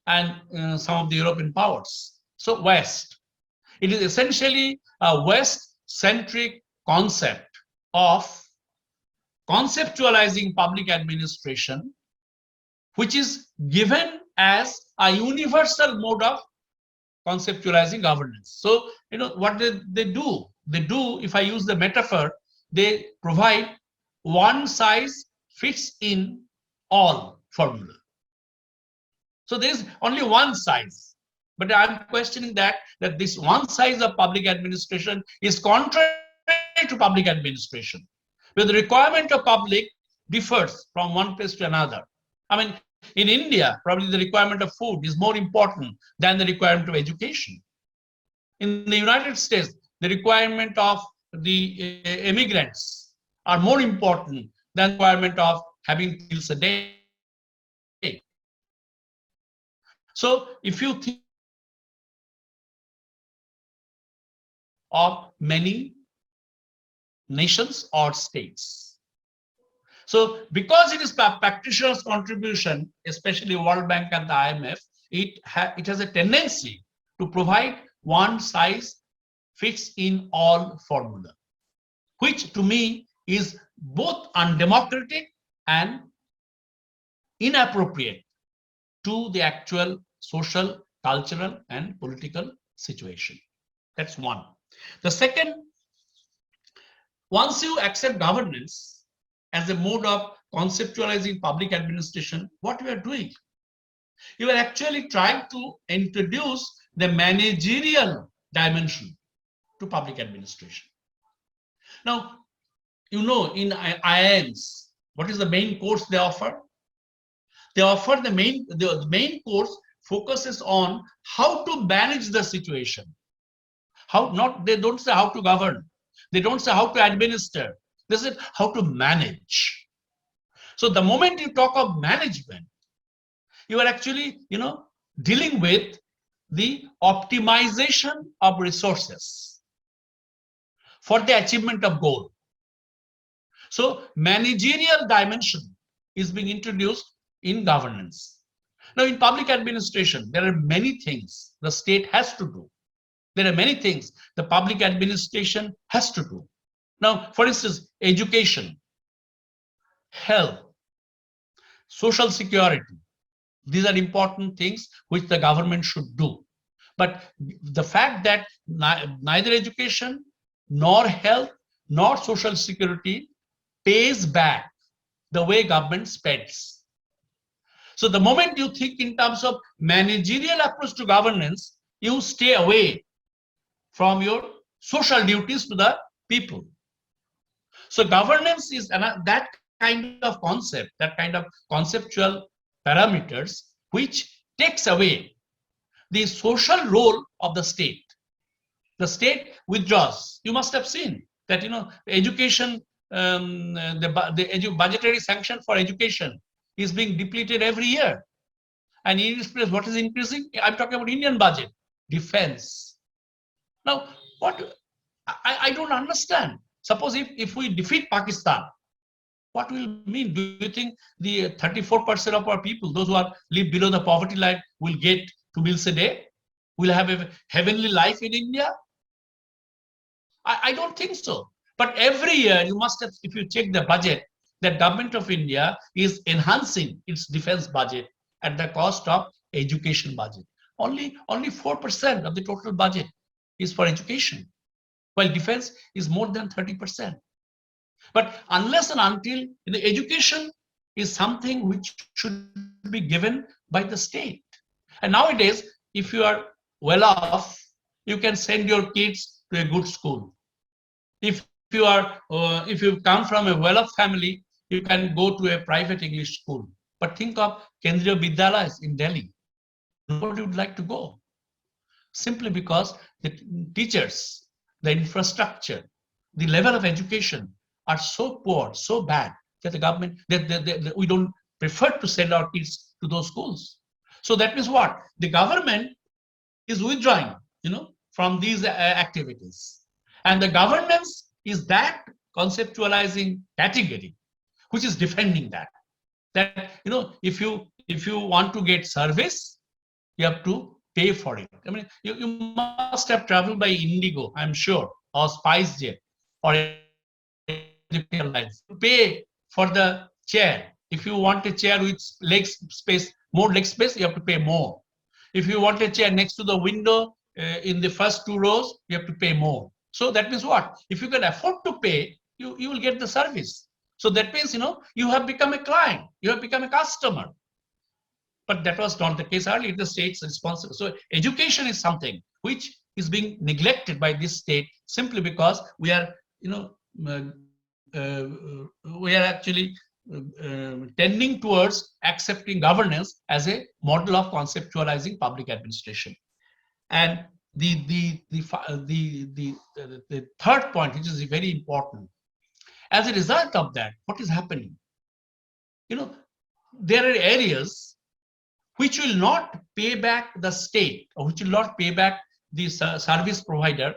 and some of the European powers. So West. It is essentially a West-centric concept of conceptualizing public administration, which is given as a universal mode of conceptualizing governance. So, what they do? They do, if I use the metaphor, they provide one size fits in all formula. So there's only one size. But I'm questioning that this one size of public administration is contrary to public administration, where the requirement of public differs from one place to another. I mean, in India, probably the requirement of food is more important than the requirement of education. In the United States, the requirement of the immigrants are more important than the requirement of having meals a day. So if you think of many nations or states. So because it is practitioners' contribution, especially World Bank and the IMF, it has a tendency to provide one size fits in all formula, which to me is both undemocratic and inappropriate to the actual social, cultural, and political situation. That's one. The second, once you accept governance as a mode of conceptualizing public administration, what you are doing? You are actually trying to introduce the managerial dimension to public administration. Now, in IIMs, what is the main course they offer? They offer the main course focuses on how to manage the situation. They don't say how to govern. They don't say how to administer. They say how to manage. So the moment you talk of management, you are actually, dealing with the optimization of resources for the achievement of goal. So managerial dimension is being introduced in governance. Now, in public administration, there are many things the state has to do. There are many things the public administration has to do. Now, for instance, education, health, social security. These are important things which the government should do. But the fact that neither education, nor health, nor social security pays back the way government spends. So the moment you think in terms of managerial approach to governance, you stay away from your social duties to the people. So governance is that kind of concept, that kind of conceptual parameters, which takes away the social role of the state. The state withdraws. You must have seen that, education, the budgetary sanction for education is being depleted every year. And in its place, what is increasing? I'm talking about Indian budget, defense. Now, what I don't understand. Suppose if we defeat Pakistan, what will it mean? Do you think the 34% of our people, those who live below the poverty line, will get 2 meals a day? Will have a heavenly life in India? I don't think so. But every year, you must have, if you check the budget, the government of India is enhancing its defense budget at the cost of education budget. Only 4% of the total budget is for education, while defense is more than 30%. But unless and until the education is something which should be given by the state. And nowadays, if you are well off, you can send your kids to a good school. If you come from a well-off family, you can go to a private English school. But think of Kendriya Vidyalayas in Delhi. Nobody would like to go. Simply because the teachers, the infrastructure, the level of education are so poor, so bad, that the government, that we don't prefer to send our kids to those schools. So that means what? The government is withdrawing, from these activities. And the governance is that conceptualizing category, which is defending that. That, if you want to get service, you have to pay for it. I mean, you must have traveled by Indigo, I'm sure, or SpiceJet, or Airlines to pay for the chair. If you want a chair with leg space, more leg space, you have to pay more. If you want a chair next to the window in the first 2 rows, you have to pay more. So that means what? If you can afford to pay, you will get the service. So that means, you have become a client, you have become a customer. But that was not the case earlier. The state's responsible. So education is something which is being neglected by this state simply because we are, we are actually tending towards accepting governance as a model of conceptualizing public administration. And the third point, which is very important, as a result of that, what is happening? There are areas which will not pay back the state or which will not pay back the service provider.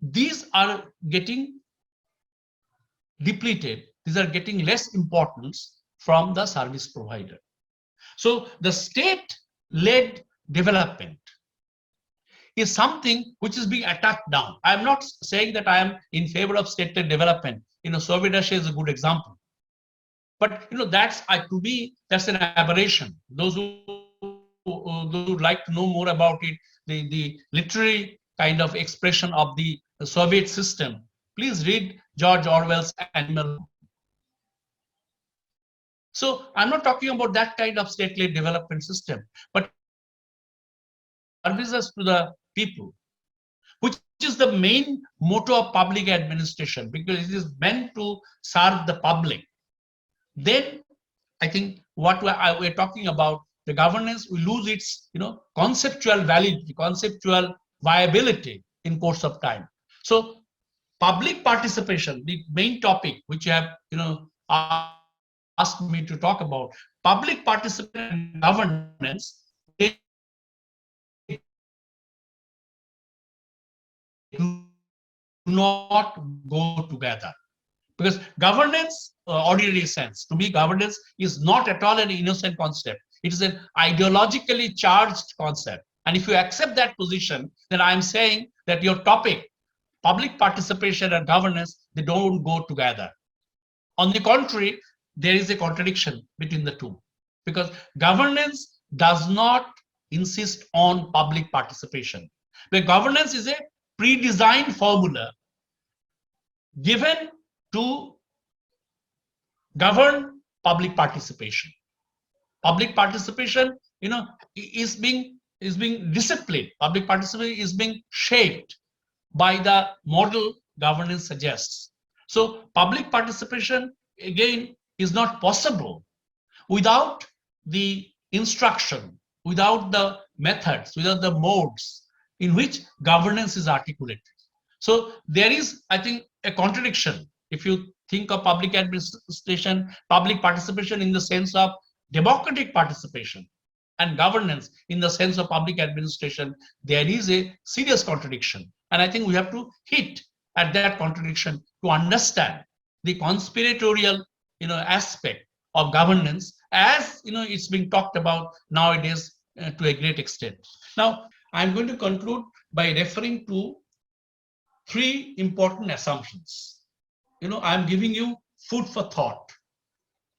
These are getting depleted. These are getting less importance from the service provider. So the state-led development is something which is being attacked down. I'm not saying that I am in favor of state-led development. Soviet Russia is a good example. But that's to me, that's an aberration. Those who would like to know more about it, the literary kind of expression of the Soviet system, please read George Orwell's Animal. So I'm not talking about that kind of state-led development system, but services to the people, which is the main motto of public administration, because it is meant to serve the public. Then I think what we're talking about, the governance will lose its conceptual validity, conceptual viability in course of time. So public participation, the main topic which you have asked me to talk about, public participation in governance, they do not go together. Because governance, ordinary sense, to me, governance is not at all an innocent concept. It is an ideologically charged concept. And if you accept that position, then I'm saying that your topic, public participation and governance, they don't go together. On the contrary, there is a contradiction between the two. Because governance does not insist on public participation. The governance is a pre-designed formula given to govern public participation. Public participation, is being disciplined. Public participation is being shaped by the model governance suggests. So public participation, again, is not possible without the instruction, without the methods, without the modes in which governance is articulated. So there is, I think, a contradiction. If you think of public administration, public participation in the sense of democratic participation, and governance in the sense of public administration, there is a serious contradiction. And I think we have to hit at that contradiction to understand the conspiratorial aspect of governance as it's being talked about nowadays to a great extent. Now, I'm going to conclude by referring to 3 important assumptions. I'm giving you food for thought,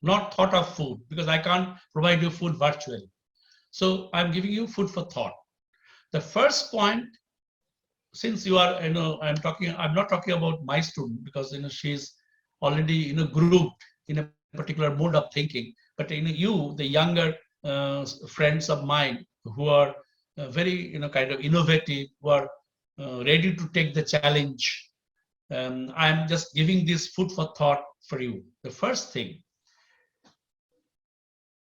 not thought of food, because I can't provide you food virtually. So I'm giving you food for thought. The first point, since you are, I'm not talking about my student, because she's already grouped in a particular mode of thinking. But you, the younger friends of mine who are very kind of innovative, who are ready to take the challenge, I'm just giving this food for thought for you. The first thing,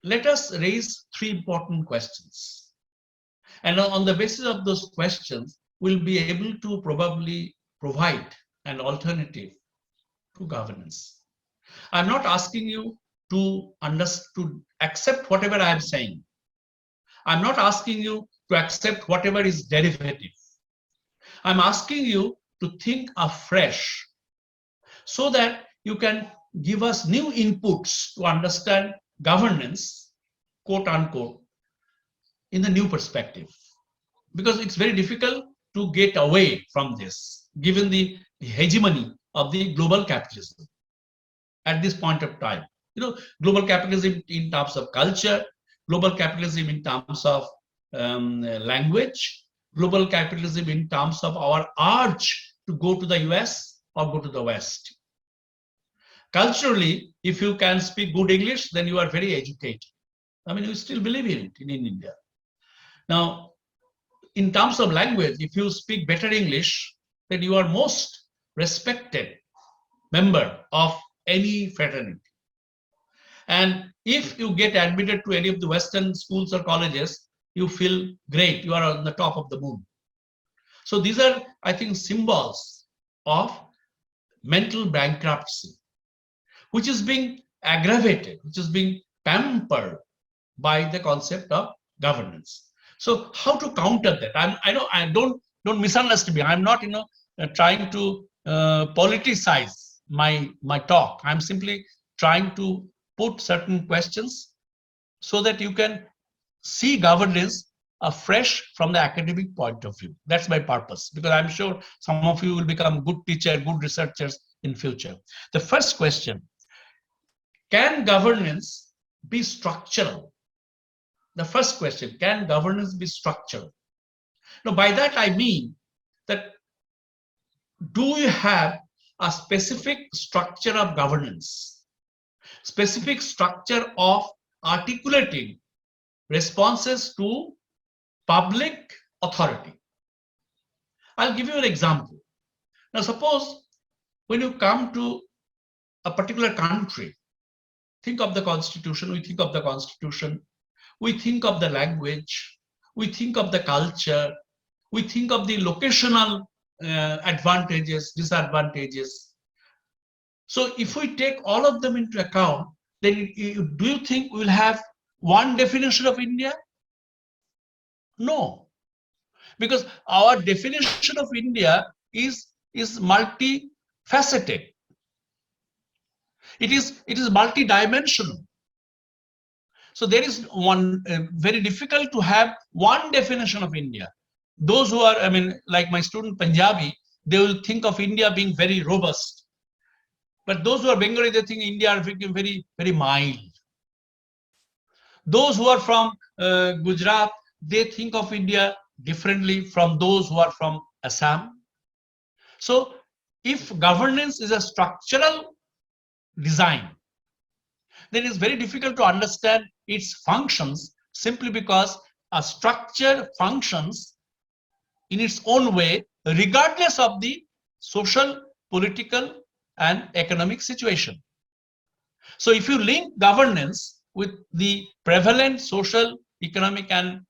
let us raise 3 important questions. And on the basis of those questions, we'll be able to probably provide an alternative to governance. I'm not asking you to accept whatever I am saying. I'm not asking you to accept whatever is derivative. I'm asking you to think afresh so that you can give us new inputs to understand governance, quote unquote, in the new perspective. Because it's very difficult to get away from this, given the hegemony of the global capitalism. at this point of time. Global capitalism in terms of culture, global capitalism in terms of language, global capitalism in terms of our urge to go to the US or go to the West. Culturally, if you can speak good English, then you are very educated. I mean, you still believe in it in India. Now, in terms of language, if you speak better English, then you are most respected member of any fraternity. And if you get admitted to any of the Western schools or colleges, you feel great. You are on the top of the moon. So these are, I think, symbols of mental bankruptcy, which is being aggravated, which is being pampered by the concept of governance. So how to counter that? I don't misunderstand me. I'm not trying to politicize my talk. I'm simply trying to put certain questions so that you can see governance afresh from the academic point of view. That's my purpose, because I'm sure some of you will become good teachers, good researchers in future. The first question: can governance be structural? The first question: can governance be structural? Now, by that I mean that do you have a specific structure of governance, specific structure of articulating responses to public authority? I'll give you an example. Now, suppose when you come to a particular country, think of the constitution, we think of the constitution, we think of the language, we think of the culture, we think of the locational advantages, disadvantages. So if we take all of them into account, then do you think we'll have one definition of India? No, because our definition of India is multifaceted. It is multidimensional. So there is one very difficult to have one definition of India. Those who are, like my student Punjabi, they will think of India being very robust. But those who are Bengali, they think India are very, very mild. Those who are from Gujarat, they think of India differently from those who are from Assam. So if governance is a structural design, then it's very difficult to understand its functions, simply because a structure functions in its own way, regardless of the social, political, and economic situation. So if you link governance with the prevalent social, economic, and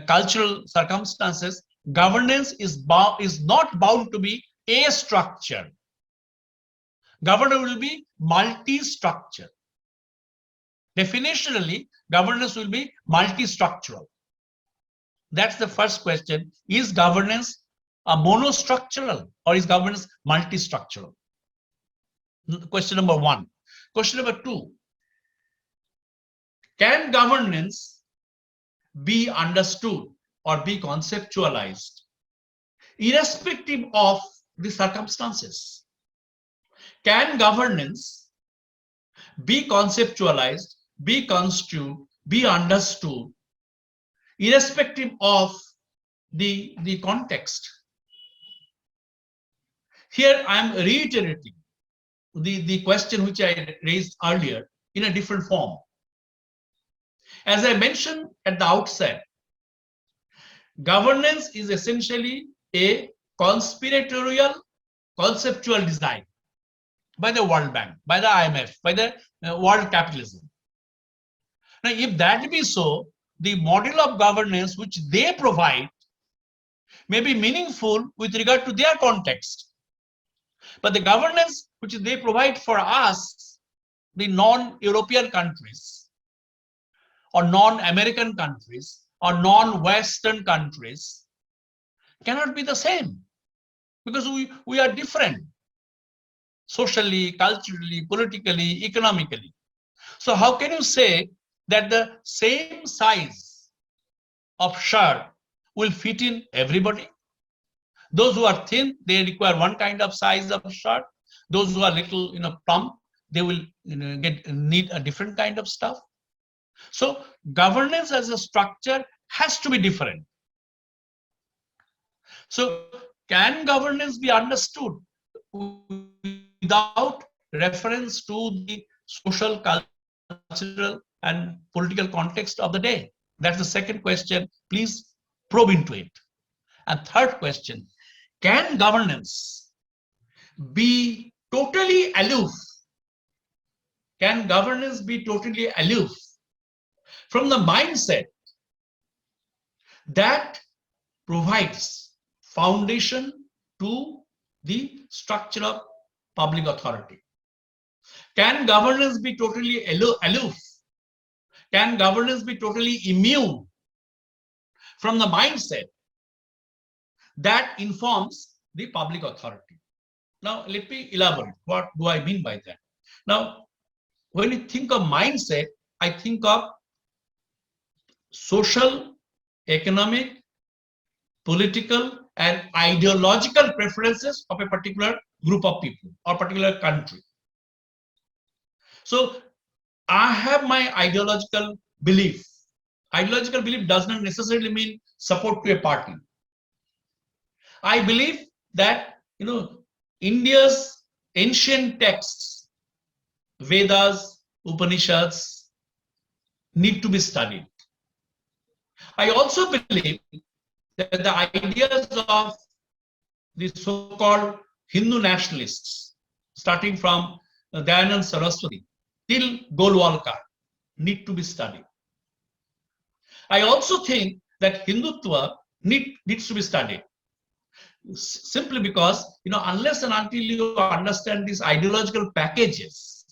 cultural circumstances, governance is not bound to be a structure. Governance will be multi-structure. Definitionally, governance will be multi-structural. That's the first question. Is governance a monostructural or is governance multi-structural? Question number one. Question number two: can governance be understood or be conceptualized irrespective of the circumstances? Can governance be conceptualized, be construed, be understood irrespective of the context? Here I am reiterating the question which I raised earlier in a different form. As I mentioned at the outset, governance is essentially a conspiratorial conceptual design by the World Bank, by the IMF, by the world capitalism. Now, if that be so, the model of governance which they provide may be meaningful with regard to their context. But the governance which they provide for us, the non-European countries, or non-American countries, or non-Western countries, cannot be the same, because we are different socially, culturally, politically, economically. So how can you say that the same size of shirt will fit in everybody? Those who are thin, they require one kind of size of shirt. Those who are little, plump, they will need a different kind of stuff. So governance as a structure has to be different. So can governance be understood without reference to the social, cultural, and political context of the day? That's the second question. Please probe into it. And third question, can governance be totally aloof? Can governance be totally aloof from the mindset that provides foundation to the structure of public authority? Can governance be totally aloof? Can governance be totally immune from the mindset that informs the public authority? Now, let me elaborate. What do I mean by that? Now, when you think of mindset, I think of social, economic, political, and ideological preferences of a particular group of people or particular country. So I have my ideological belief. Ideological belief does not necessarily mean support to a party. I believe that, India's ancient texts, Vedas, Upanishads, need to be studied. I also believe that the ideas of the so-called Hindu nationalists, starting from Dayanand Saraswati till Golwalkar, need to be studied. I also think that Hindutva needs to be studied, simply because, unless and until you understand these ideological packages,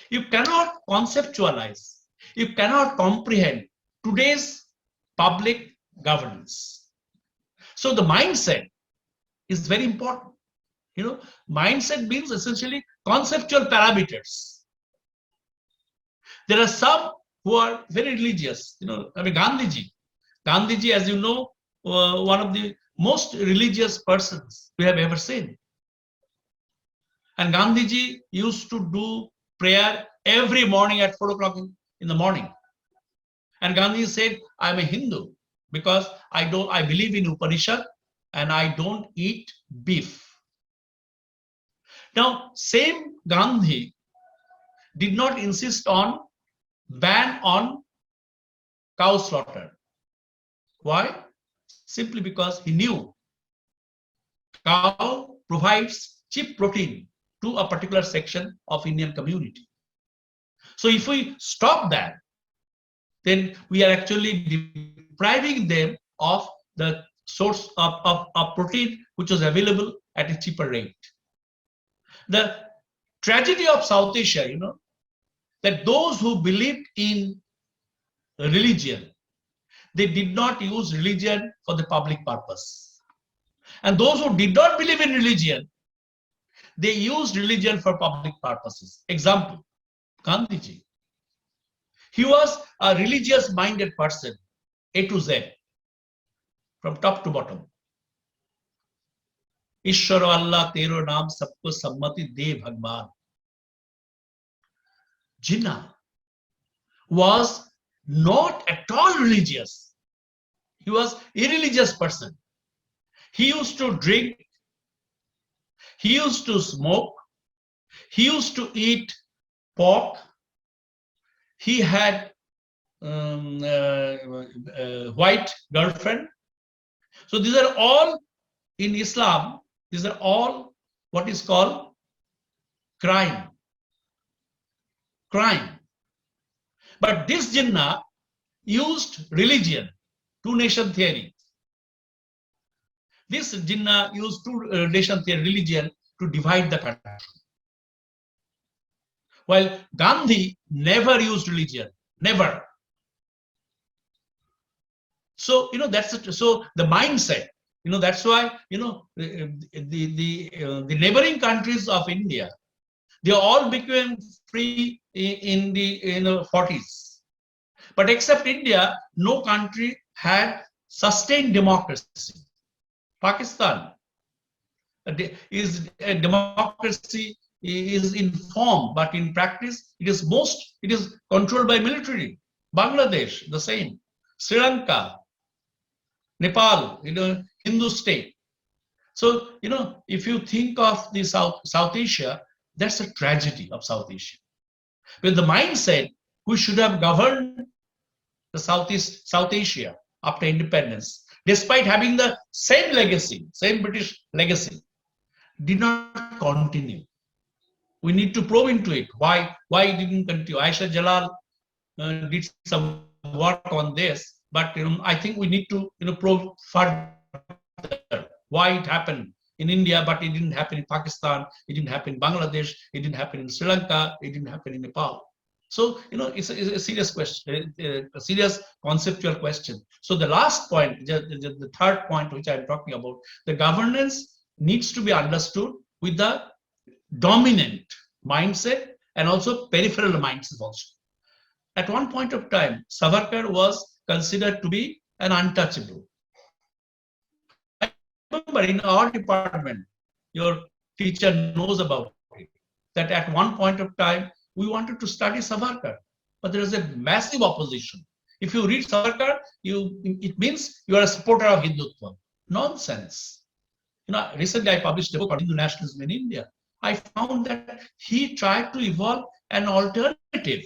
you cannot conceptualize, you cannot comprehend today's public governance. So the mindset is very important. Mindset means essentially conceptual parameters. There are some who are very religious. Gandhiji, as you know, one of the most religious persons we have ever seen. And Gandhiji used to do prayer every morning at 4 o'clock in the morning. And Gandhi said, I'm a Hindu because I believe in Upanishad and I don't eat beef. Now, same Gandhi did not insist on ban on cow slaughter. Why? Simply because he knew cow provides cheap protein to a particular section of Indian community. So if we stop that, then we are actually depriving them of the source of protein which was available at a cheaper rate. The tragedy of South Asia, that those who believed in religion, they did not use religion for the public purpose. And those who did not believe in religion, they used religion for public purposes. Example, Gandhiji. He was a religious-minded person, A to Z, from top to bottom. Ishwaro Allah tero naam sabko sammati de Bhagwan. Jinnah was not at all religious. He was an irreligious person. He used to drink, he used to smoke, he used to eat pork, he had white girlfriend. So these are all in Islam, these are all what is called crime. But this Jinnah used religion, two-nation theory. This Jinnah used two-nation theory, religion, to divide the country. While Gandhi never used religion, never. So that's it. So the mindset. That's why the neighboring countries of India, they all became free in the 40s. But except India, no country had sustained democracy. Pakistan is a democracy is in form, but in practice, it is controlled by military. Bangladesh, the same. Sri Lanka, Nepal, Hindu state. So, if you think of the South Asia, that's a tragedy of South Asia. With the mindset, we should have governed the South Asia after independence, despite having the same legacy, same British legacy, did not continue. We need to probe into it. Why it didn't continue? Aisha Jalal did some work on this, but I think we need to probe further why it happened in India, but it didn't happen in Pakistan, it didn't happen in Bangladesh, it didn't happen in Sri Lanka, it didn't happen in Nepal. So, it's a serious question, a serious conceptual question. So the last point, the third point which I'm talking about, the governance needs to be understood with the dominant mindset and also peripheral mindset also. At one point of time, Savarkar was considered to be an untouchable. I remember in our department, your teacher knows about it, that at one point of time, we wanted to study Savarkar, but there is a massive opposition. If you read Savarkar, it means you are a supporter of Hindutva. Nonsense. Recently I published a book on Hindu nationalism in India. I found that he tried to evolve an alternative.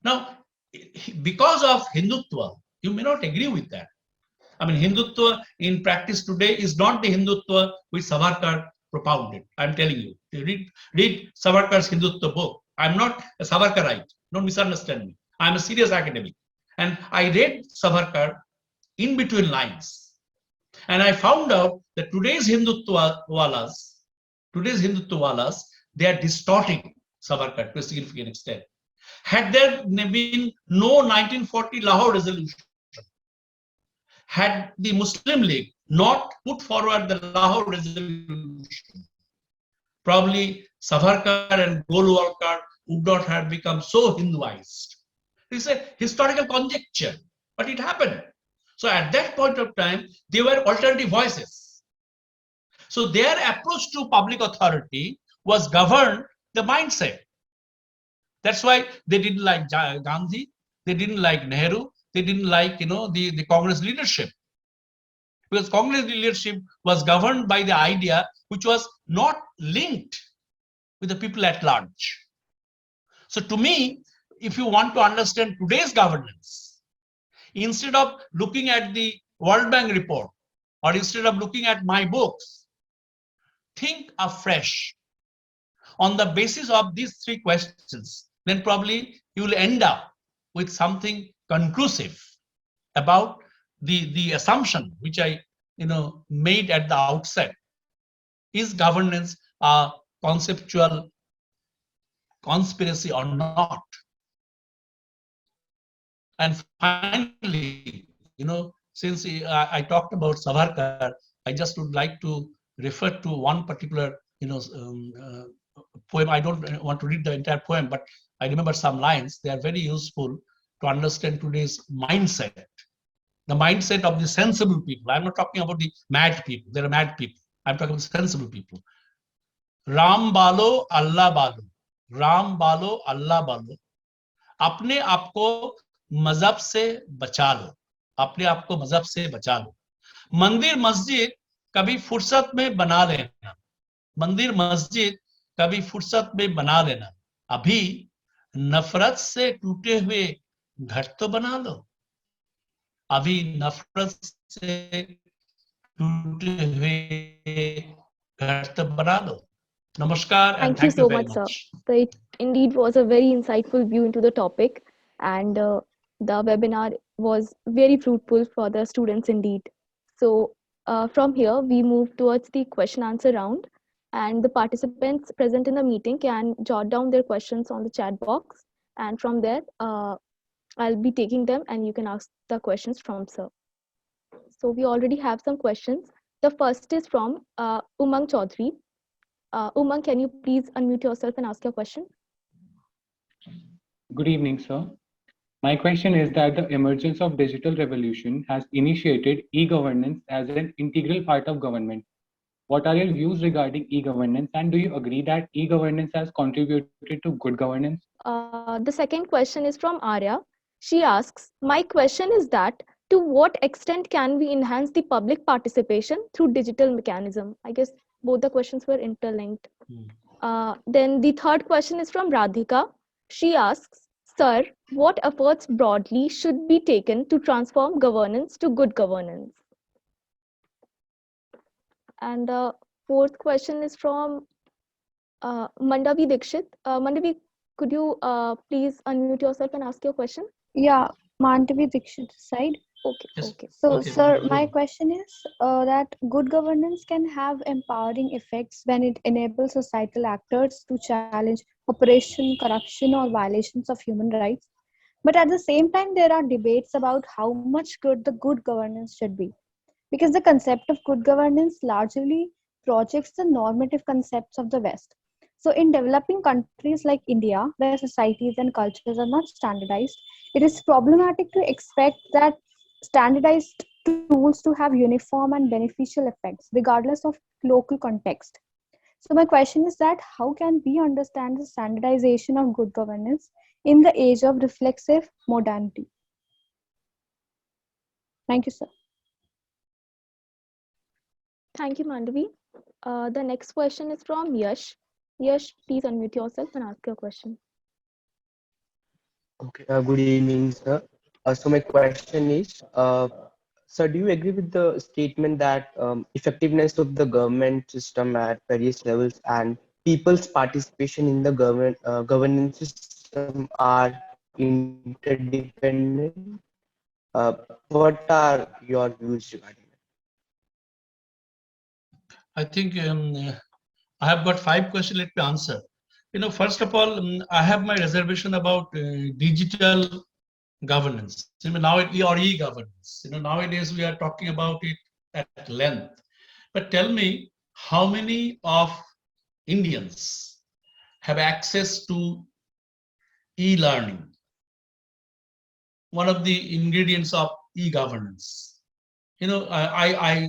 Now, because of Hindutva, you may not agree with that. I mean, Hindutva in practice today is not the Hindutva which Savarkar propounded. I'm telling you. Read Savarkar's Hindutva book. I'm not a Savarkarite. Don't misunderstand me. I'm a serious academic. And I read Savarkar in between lines. And I found out that today's Hindutwalas, they are distorting Savarkar to a significant extent. Had there been no 1940 Lahore resolution, had the Muslim League not put forward the Lahore resolution, probably Savarkar and Golwalkar would not have become so Hinduized. It's a historical conjecture, but it happened. So at that point of time, they were alternative voices. So their approach to public authority was governed the mindset. That's why they didn't like Gandhi, they didn't like Nehru, they didn't like the Congress leadership. Because Congress leadership was governed by the idea which was not linked with the people at large. So to me, if you want to understand today's governance, instead of looking at the World Bank report or instead of looking at my books, think afresh on the basis of these three questions. Then probably you will end up with something conclusive about the assumption which I made at the outset. Is governance a conceptual conspiracy or not? And finally, since I talked about Savarkar, I just would like to refer to one particular poem. I don't want to read the entire poem, but I remember some lines. They are very useful to understand today's mindset, the mindset of the sensible people. I'm not talking about the mad people. There are mad people. I'm talking about sensible people. Ram balo, Allah balo. Ram balo, Allah balo. अपने आप को मजहब से बचा लो, अपने आप को मजहब से बचा लो. मंदिर मस्जिद कभी फुर्सत में बना लेना, मंदिर मस्जिद कभी फुर्सत में बना लेना. अभी नफरत से टूटे हुए घर तो बना लो, अभी नफरत से टूटे हुए घर तो बना लो. Namaskar and thank you so much, sir. So it indeed was a very insightful view into the topic, and the webinar was very fruitful for the students indeed. So from here, we move towards the question answer round, and the participants present in the meeting can jot down their questions on the chat box, and from there, I'll be taking them and you can ask the questions from sir. So we already have some questions. The first is from Umang Chaudhary. Umang, can you please unmute yourself and ask your question? Good evening, sir. My question is that the emergence of digital revolution has initiated e-governance as an integral part of government. What are your views regarding e-governance, and do you agree that e-governance has contributed to good governance? The second question is from Arya. She asks, my question is that to what extent can we enhance the public participation through digital mechanism? I guess both the questions were interlinked. Then the third question is from Radhika. She asks, sir, what efforts broadly should be taken to transform governance to good governance? And the fourth question is from Mandavi Dikshit. Mandavi, could you please unmute yourself and ask your question? Yeah, Mandavi Dikshit side. Okay, Yes. okay. So, Okay, sir, go my on. question is that good governance can have empowering effects when it enables societal actors to challenge oppression, corruption, or violations of human rights. But at the same time, there are debates about how much good the good governance should be. Because the concept of good governance largely projects the normative concepts of the West. So, in developing countries like India, where societies and cultures are not standardized, it is problematic to expect that standardized tools to have uniform and beneficial effects, regardless of local context. So, my question is that how can we understand the standardization of good governance in the age of reflexive modernity? Thank you, sir. Thank you, Mandavi. The next question is from Yash. Yash, please unmute yourself and ask your question. Okay, good evening, sir. So my question is, sir, do you agree with the statement that effectiveness of the government system at various levels and people's participation in the governance system are interdependent? What are your views regarding that? I think I have got 5 questions. Let me answer. First of all, I have my reservation about digital governance. Now or e-governance. Nowadays we are talking about it at length. But tell me, how many of Indians have access to e-learning? One of the ingredients of e-governance. I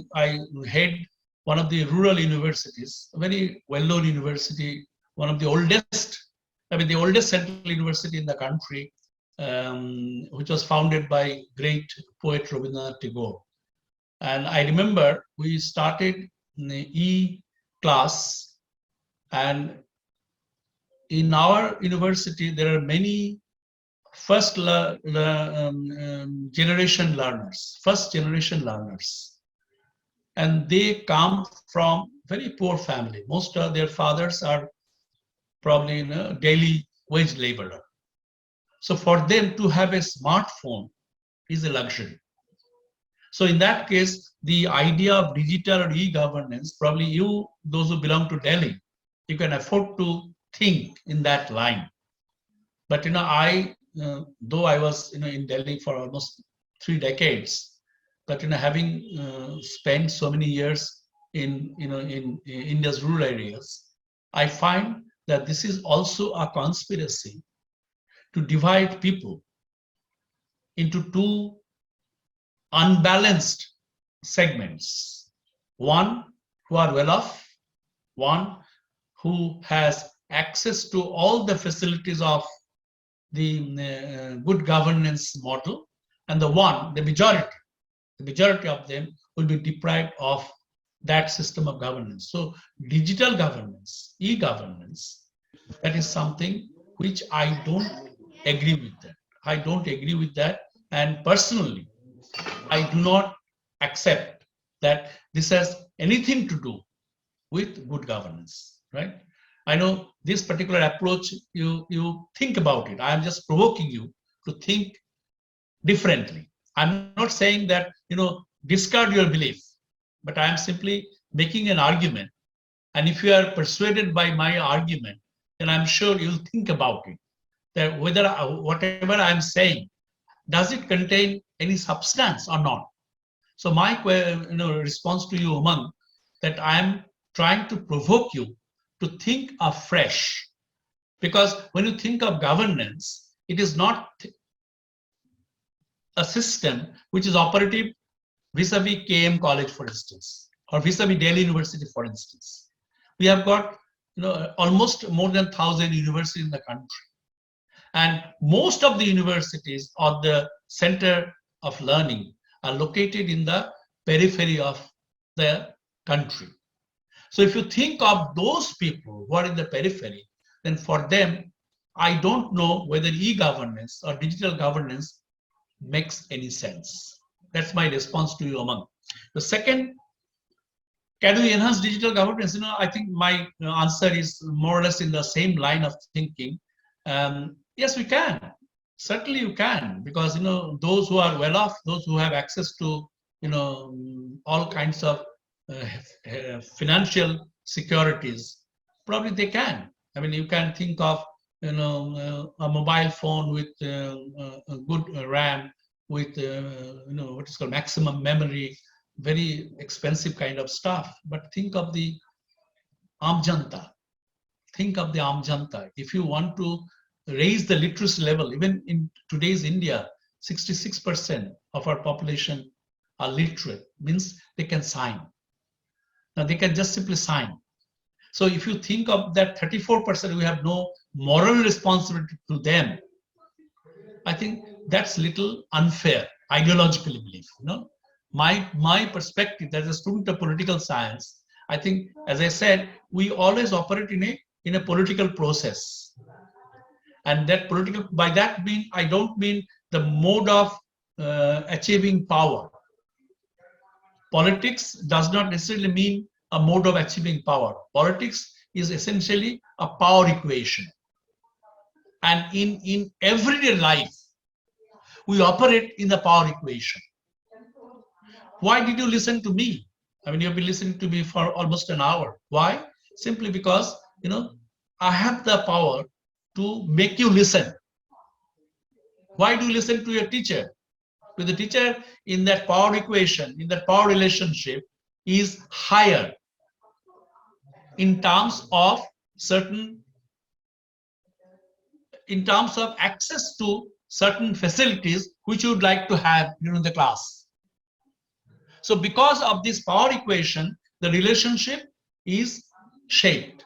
head one of the rural universities, a very well-known university, one of the oldest, the oldest central university in the country, which was founded by great poet Rabindranath Tagore. And I remember we started e-class, and in our university, there are many first generation learners, and they come from very poor family. Most of their fathers are probably daily wage laborer. So for them to have a smartphone is a luxury. So in that case, the idea of digital or e-governance, probably those who belong to Delhi, you can afford to think in that line. But though I was in Delhi for almost 3 decades, but having spent so many years in India's rural areas, I find that this is also a conspiracy to divide people into 2 unbalanced segments. One who are well off, one who has access to all the facilities of the good governance model, and the majority of them will be deprived of that system of governance. So digital governance, e-governance, that is something which I don't agree with that. I don't agree with that. And personally, I do not accept that this has anything to do with good governance, right? I know this particular approach, you think about it. I'm just provoking you to think differently. I'm not saying that, discard your belief, but I'm simply making an argument. And if you are persuaded by my argument, then I'm sure you'll think about it. That whether whatever I'm saying, does it contain any substance or not? So my response to you, Umang, that I'm trying to provoke you to think afresh. Because when you think of governance, it is not a system which is operative vis-a-vis KM College, for instance. or vis-a-vis Delhi University, for instance. We have got almost more than 1,000 universities in the country. And most of the universities or the center of learning are located in the periphery of the country. So if you think of those people who are in the periphery, then for them, I don't know whether e-governance or digital governance makes any sense. That's my response to you, Umang. The second, can we enhance digital governance? I think my answer is more or less in the same line of thinking. Yes, we can. Certainly you can, because those who are well off, those who have access to all kinds of financial securities, probably they can. I mean, you can think of a mobile phone with a good RAM, with what is called maximum memory, very expensive kind of stuff. But think of the Aam Janta. Think of the Aam Janta. If you want to raise the literacy level, even in today's India, 66% of our population are literate, means they can sign. Now they can just simply sign. So if you think of that 34%, we have no moral responsibility to them. I think that's little unfair, ideologically believe. My perspective as a student of political science, I think, as I said, we always operate in a political process. And that political, by that mean, I don't mean the mode of achieving power. Politics does not necessarily mean a mode of achieving power. Politics is essentially a power equation. And in everyday life, we operate in the power equation. Why did you listen to me? I mean, you've been listening to me for almost an hour. Why? Simply because, I have the power to make you listen. Why do you listen to your teacher? Because the teacher in that power equation, in that power relationship, is higher in terms of access to certain facilities which you would like to have during the class. So because of this power equation, the relationship is shaped.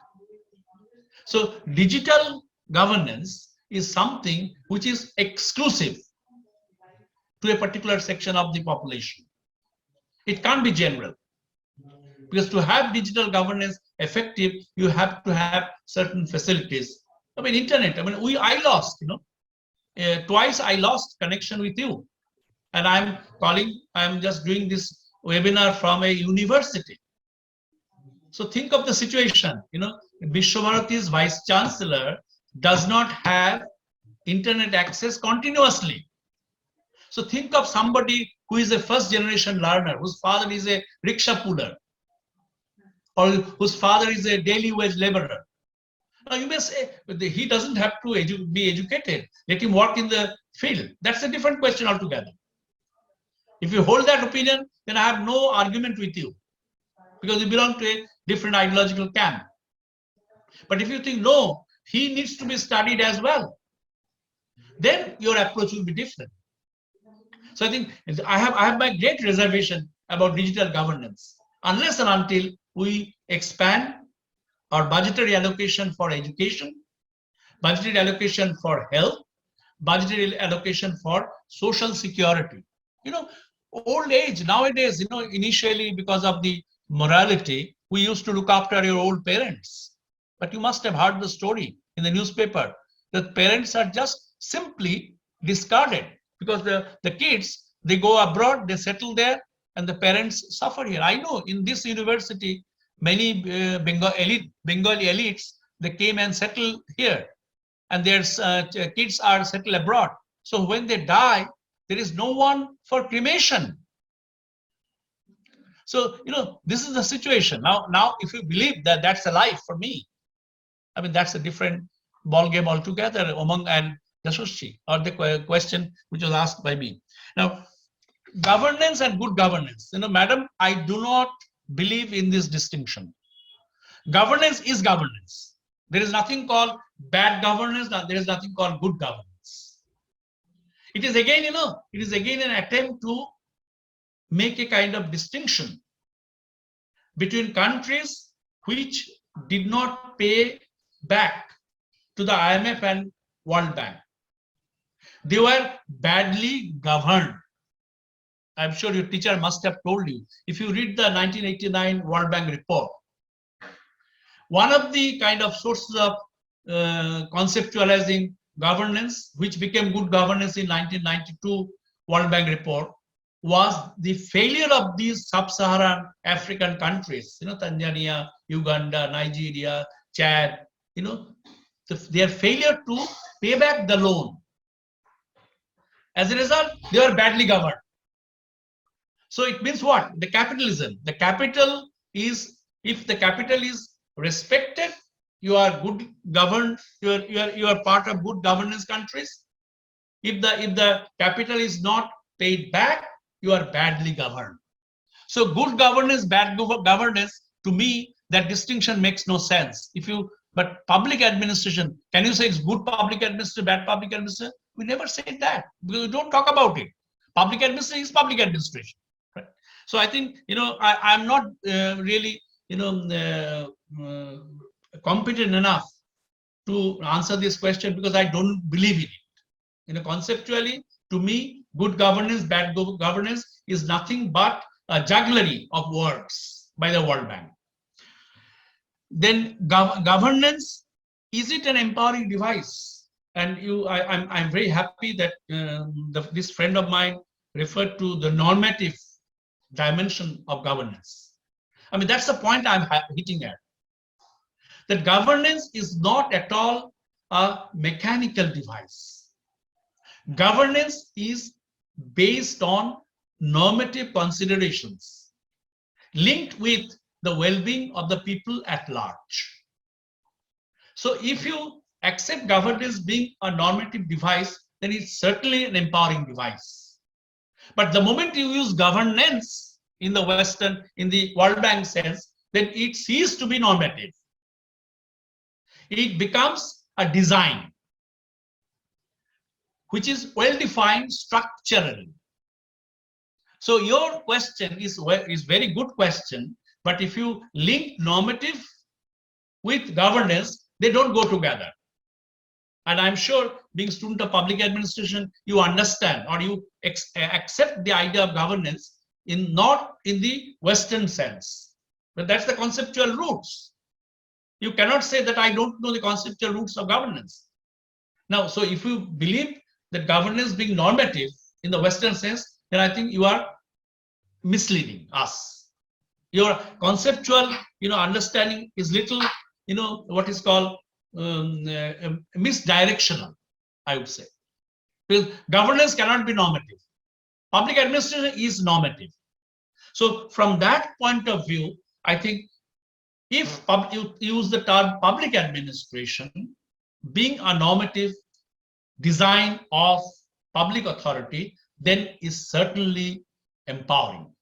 So digital governance is something which is exclusive to a particular section of the population. It can't be general. Because to have digital governance effective, you have to have certain facilities. I mean, internet, I lost, twice I lost connection with you. And I'm just doing this webinar from a university. So think of the situation, Vishwabharati's vice chancellor does not have internet access continuously. So think of somebody who is a first generation learner, whose father is a rickshaw puller, or whose father is a daily wage laborer. Now you may say, he doesn't have to be educated. Let him work in the field. That's a different question altogether. If you hold that opinion, then I have no argument with you, because you belong to a different ideological camp. But if you think, no, he needs to be studied as well, then your approach will be different. So I think I have my great reservation about digital governance, unless and until we expand our budgetary allocation for education, budgetary allocation for health, budgetary allocation for social security. Old age nowadays, initially because of the morality, we used to look after your old parents. But you must have heard the story in the newspaper that parents are just simply discarded because the kids, they go abroad, they settle there, and the parents suffer here. I know in this university, many Bengali elites, they came and settled here, and their kids are settled abroad. So when they die, there is no one for cremation. So, this is the situation. Now, if you believe that that's a life for me, that's a different ball game altogether, Umang and Yashaswi, or the question which was asked by me. Now, governance and good governance. Madam, I do not believe in this distinction. Governance is governance. There is nothing called bad governance. There is nothing called good governance. It is again, it is again an attempt to make a kind of distinction between countries which did not pay back to the IMF and World Bank. They were badly governed. I'm sure your teacher must have told you. If you read the 1989 World Bank report, one of the kind of sources of conceptualizing governance, which became good governance in 1992 World Bank report, was the failure of these sub-Saharan African countries, Tanzania, Uganda, Nigeria, Chad, their failure to pay back the loan. As a result, they were badly governed. So it means what? The capitalism. The capital is, if the capital is respected, you are good governed, you are part of good governance countries. If the capital is not paid back, you are badly governed. So good governance, bad governance, to me, that distinction makes no sense. But public administration, can you say it's good public administration, bad public administration? We never say that, because we don't talk about it. Public administration is public administration. Right? So I think, I'm not really, competent enough to answer this question, because I don't believe in it. Conceptually, to me, good governance, bad governance is nothing but a jugglery of words by the World Bank. Then governance, is it an empowering device? And I'm very happy that this friend of mine referred to the normative dimension of governance. I mean, that's the point I'm hitting at. That governance is not at all a mechanical device. Governance is based on normative considerations linked with the well-being of the people at large. So if you accept governance being a normative device, then it's certainly an empowering device. But the moment you use governance in the World Bank sense, then it ceases to be normative. It becomes a design, which is well-defined structurally. So your question is very good question, but if you link normative with governance, they don't go together. And I'm sure, being a student of public administration, you understand, or you accept the idea of governance not in the Western sense, but that's the conceptual roots. You cannot say that I don't know the conceptual roots of governance. Now, so if you believe that governance being normative in the Western sense, then I think you are misleading us. Your conceptual, understanding is little, what is called misdirectional, I would say. Because governance cannot be normative. Public administration is normative. So from that point of view, I think if you use the term public administration being a normative design of public authority, then is certainly empowering.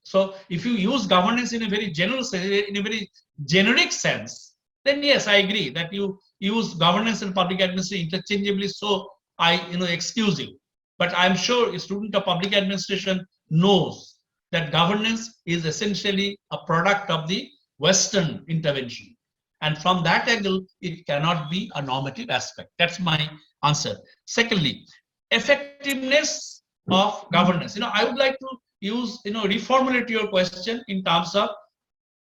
So if you use governance in a very general sense, in a very generic sense, then yes, I agree that you use governance and public administration interchangeably, so I excuse you. But I'm sure a student of public administration knows that governance is essentially a product of the Western intervention. And from that angle, it cannot be a normative aspect. That's my answer. Secondly, effectiveness of governance. I would like to use, reformulate your question in terms of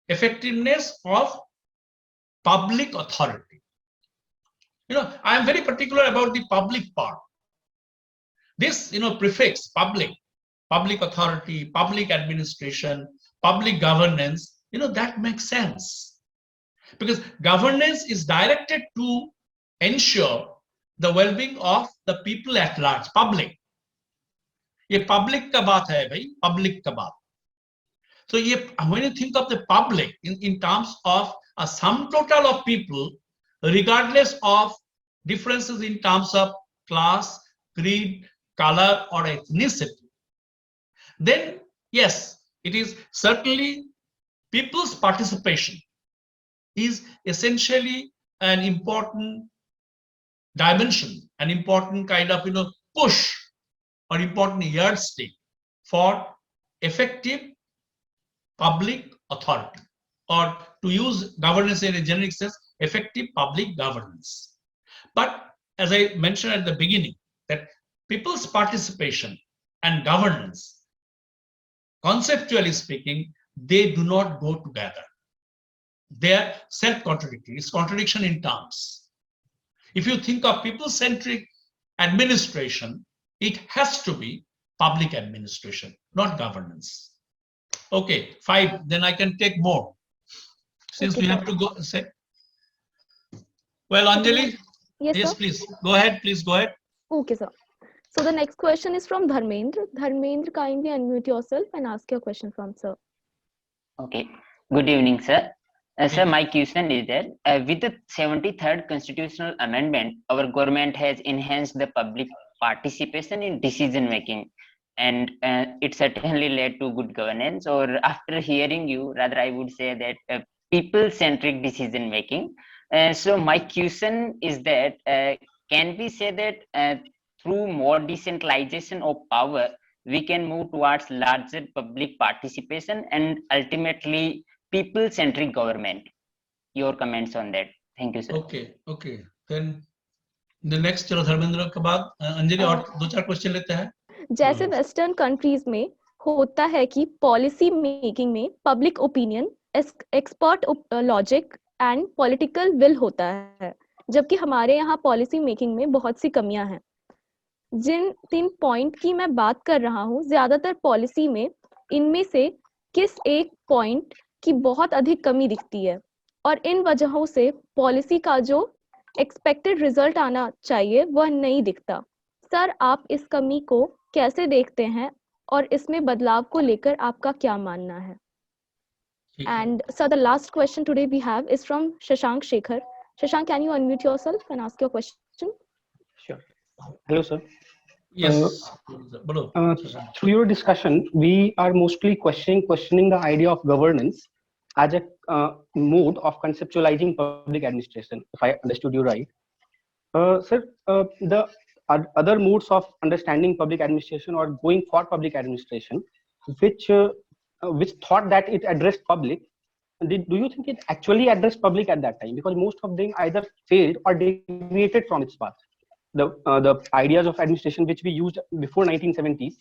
effectiveness of public authority. I am very particular about the public part. This, prefix public authority, public administration, public governance, that makes sense. Because governance is directed to ensure the well-being of the people at large, public. ये public का बात है भाई, public का बात. So when you think of the public in terms of a sum total of people, regardless of differences in terms of class, creed, color, or ethnicity, then yes, it is certainly people's participation is essentially an important dimension, an important kind of push or important yardstick for effective public authority. or to use governance in a generic sense, effective public governance. But as I mentioned at the beginning, that people's participation and governance, conceptually speaking, they do not go together. They are self-contradictory. It's contradiction in terms. If you think of people-centric administration, it has to be public administration, not governance. Okay, 5, then I can take more. Since Okay, we have sir. to go, say. Well, Anjali, Yes, yes, sir. please, go ahead, please go ahead. Okay, sir. So the next question is from Dharmendra. Dharmendra, kindly unmute yourself and ask your question from sir. Okay. Good evening, sir. Sir, Thank you. my question is that with the 73rd constitutional amendment, our government has enhanced the public participation in decision making, and it certainly led to good governance. Or after hearing you, rather, I would say that people-centric decision making. So my question is that can we say that through more decentralization of power, we can move towards larger public participation and ultimately people-centric government? Your comments on that. Thank you, sir. Okay, okay. Then the next चलो धर्मेंद्र के बाद अंजलि और 2-4 question लेते हैं. जैसे western countries में होता है कि पॉलिसी मेकिंग में public opinion, expert logic and political will होता है, जबकि हमारे यहाँ पॉलिसी मेकिंग में बहुत सी कमियां हैं. जिन 3 पॉइंट की मैं बात कर रहा हूँ, ज्यादातर पॉलिसी में इनमें से किस एक पॉइंट की बहुत अधिक कमी दिखती है, और इन वजहों से पॉलिसी का जो एक्सपेक्टेड रिजल्ट आना चाहिए वह नहीं दिखता. सर, आप इस कमी को कैसे देखते हैं और इसमें बदलाव को लेकर आपका क्या मानना है? And sir, the last question today we have is from Shashank Shekhar. Shashank, can you unmute yourself and ask your question? Sure. Hello, sir. Yes. Through your discussion, we are mostly questioning the idea of governance as a mode of conceptualizing public administration, if I understood you right. Sir, the other modes of understanding public administration or going for public administration, which thought that it addressed public, do you think it actually addressed public at that time? Because most of them either failed or deviated from its path. The ideas of administration which we used before 1970s,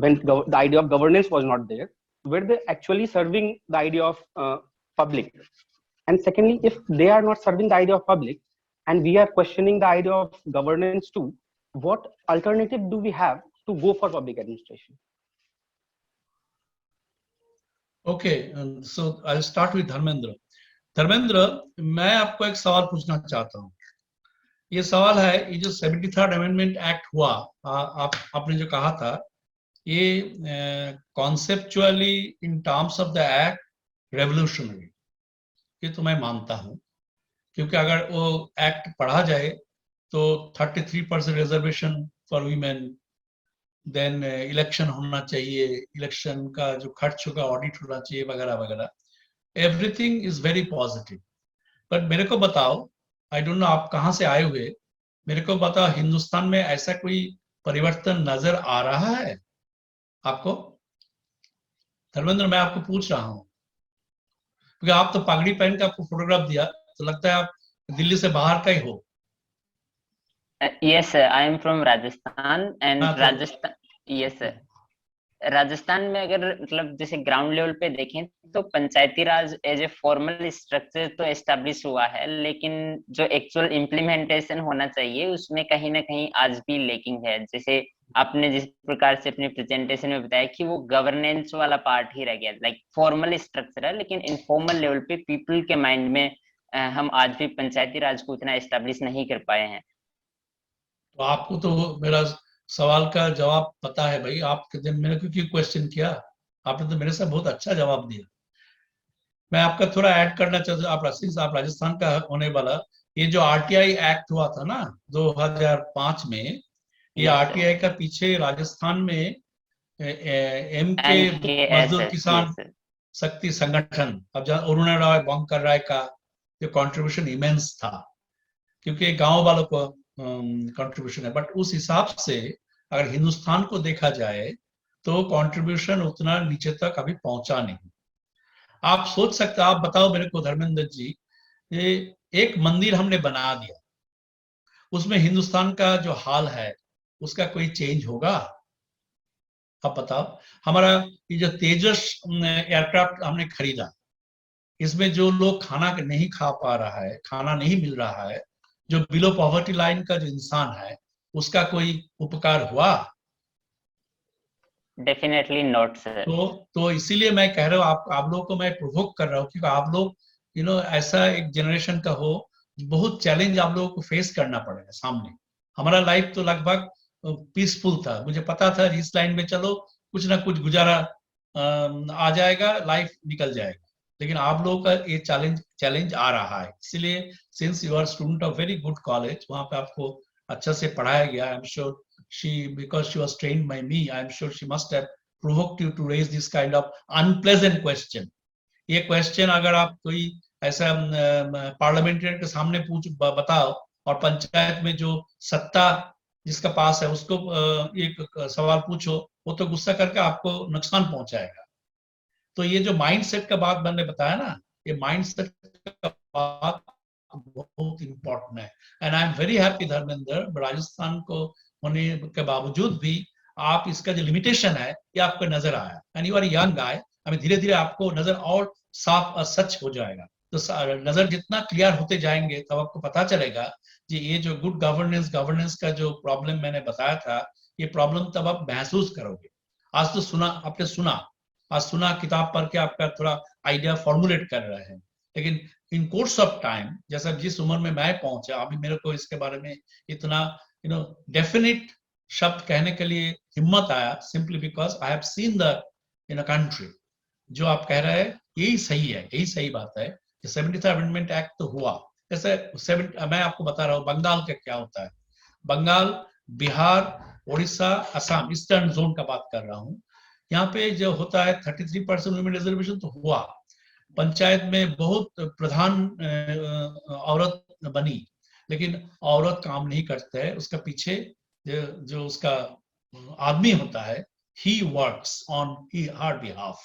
when the idea of governance was not there, were they actually serving the idea of public? And secondly, if they are not serving the idea of public and we are questioning the idea of governance too, what alternative do we have to go for public administration? Okay, so I'll start with Dharmendra. Dharmendra, मैं आपको एक सवाल पूछना चाहता हूँ. ये सवाल है, ये जो 73rd अमेंडमेंट एक्ट हुआ, आपने जो कहा था, ये conceptually in terms of the act revolutionary, ये तो मैं मानता हूँ, क्योंकि अगर वो एक्ट पढ़ा जाए तो 33% reservation for women, then election होना चाहिए, इलेक्शन का जो खर्च होगा ऑडिट होना चाहिए, वगैरह वगैरह. Everything is very positive. But मेरे को बताओ, आई डोंट नो आप कहाँ से आए हुए, मेरे को बताओ हिंदुस्तान में ऐसा कोई परिवर्तन नजर आ रहा है आपको? धर्मेंद्र, मैं आपको पूछ रहा हूँ, क्योंकि आप तो पगड़ी पहन के आपको फोटोग्राफ दिया, तो लगता है आप दिल्ली से बाहर का ही हो. Yes, sir. I am from Rajasthan and Rajasthan. Yes, sir. Rajasthan में अगर मतलब जैसे ग्राउंड लेवल पे देखें तो पंचायती राज एज ए फॉर्मल स्ट्रक्चर तो एस्टेब्लिश हुआ है, लेकिन जो एक्चुअल इम्प्लीमेंटेशन होना चाहिए उसमें कहीं ना कहीं आज भी लेकिंग है. जैसे आपने जिस प्रकार से अपने प्रेजेंटेशन में बताया कि वो गवर्नेंस वाला पार्ट ही रह गया, लाइक फॉर्मल स्ट्रक्चर है, लेकिन इनफॉर्मल लेवल पे पीपल के माइंड में हम आज भी पंचायती राज को उतना एस्टेब्लिश नहीं कर पाए हैं. तो आपको तो मेरा सवाल का जवाब पता है भाई. आपके दिन मैंने क्यों क्वेश्चन किया, आपने तो मेरे से बहुत अच्छा जवाब दिया. मैं आपका थोड़ा ऐड करना चाहता हूँ. आप राजस्थान का होने वाला, ये जो आरटीआई एक्ट हुआ था ना 2005 में, ये आरटीआई का पीछे राजस्थान में एमके मजदूर किसान शक्ति संगठन, अब जहाँ अरुणा राय बंकर राय का जो कंट्रीब्यूशन इमेंस था, क्योंकि गांव वालों को कंट्रीब्यूशन है. बट उस हिसाब से अगर हिंदुस्तान को देखा जाए तो कंट्रीब्यूशन उतना नीचे तक अभी पहुंचा नहीं. आप सोच सकते, आप बताओ मेरे को धर्मेंद्र जी, ये एक मंदिर हमने बना दिया, उसमें हिंदुस्तान का जो हाल है उसका कोई चेंज होगा? आप बताओ। हमारा ये जो तेजस एयरक्राफ्ट हमने खरीदा, इसमें जो लोग खाना नहीं खा पा रहा है, खाना नहीं मिल रहा है, जो बिलो पॉवर्टी लाइन का जो इंसान है, उसका कोई उपकार हुआ? Definitely not sir. तो इसीलिए मैं कह रहा हूँ, आप लोगों को मैं प्रोवोक कर रहा हूँ, क्योंकि आप लोग ऐसा एक जनरेशन का हो, बहुत चैलेंज आप लोगों को फेस करना पड़ेगा सामने। हमारा लाइफ तो लगभग पीसफुल था, मुझे पता था इस लाइन में चलो कुछ ना कुछ गुजारा आ जाएगा, लाइफ निकल जाएगा। लेकिन आप लोगों का ये चैलेंज आ रहा है, इसलिए since you are student of very good college, वहां पे आपको अच्छा से पढ़ाया गया। I am sure she, because she was trained by me, I am sure she must have provoked you to raise this kind of unpleasant question. ये question अगर आप कोई ऐसा पार्लियामेंटेरियन के सामने बताओ, और पंचायत में जो सत्ता जिसका पास है उसको एक सवाल पूछो, वो तो गुस्सा करके आपको नुकसान पहुंचाएगा। तो ये जो माइंडसेट का बात मैंने बताया ना, ये माइंडसेट का बात बहुत इंपॉर्टेंट है। And I am very happy Dharmendra, Rajasthan को होने के बावजूद भी आप इसका जो लिमिटेशन है ये आपको नजर आया। And you are young guy, हमें धीरे धीरे आपको नजर और साफ और सच हो जाएगा। तो नजर जितना क्लियर होते जाएंगे तब आपको पता चलेगा कि ये जो गुड गवर्नेंस का जो प्रॉब्लम मैंने बताया था, ये प्रॉब्लम तब आप महसूस करोगे। आज तो सुना, आपने सुना किताब पढ़ के आपका थोड़ा आइडिया फॉर्मुलेट कर रहे हैं, लेकिन इन कोर्स ऑफ टाइम, जैसा जिस उम्र में मैं पहुंचा, अभी मेरे को इसके बारे में इतना डेफिनेट शब्द कहने के लिए हिम्मत आया, simply because I have seen the in a country. जो आप कह रहे हैं यही सही है, यही सही बात है। 73 अमेंडमेंट एक्ट तो हुआ, जैसे मैं आपको बता रहा हूँ बंगाल का क्या होता है। बंगाल, बिहार, उड़ीसा, असम, ईस्टर्न जोन का बात कर रहा हूँ। यहाँ पे जो होता है 33% वुमेन रिजर्वेशन तो हुआ, पंचायत में बहुत प्रधान औरत बनी, लेकिन औरत काम नहीं करता है, उसका पीछे जो उसका आदमी होता है, he works on her behalf.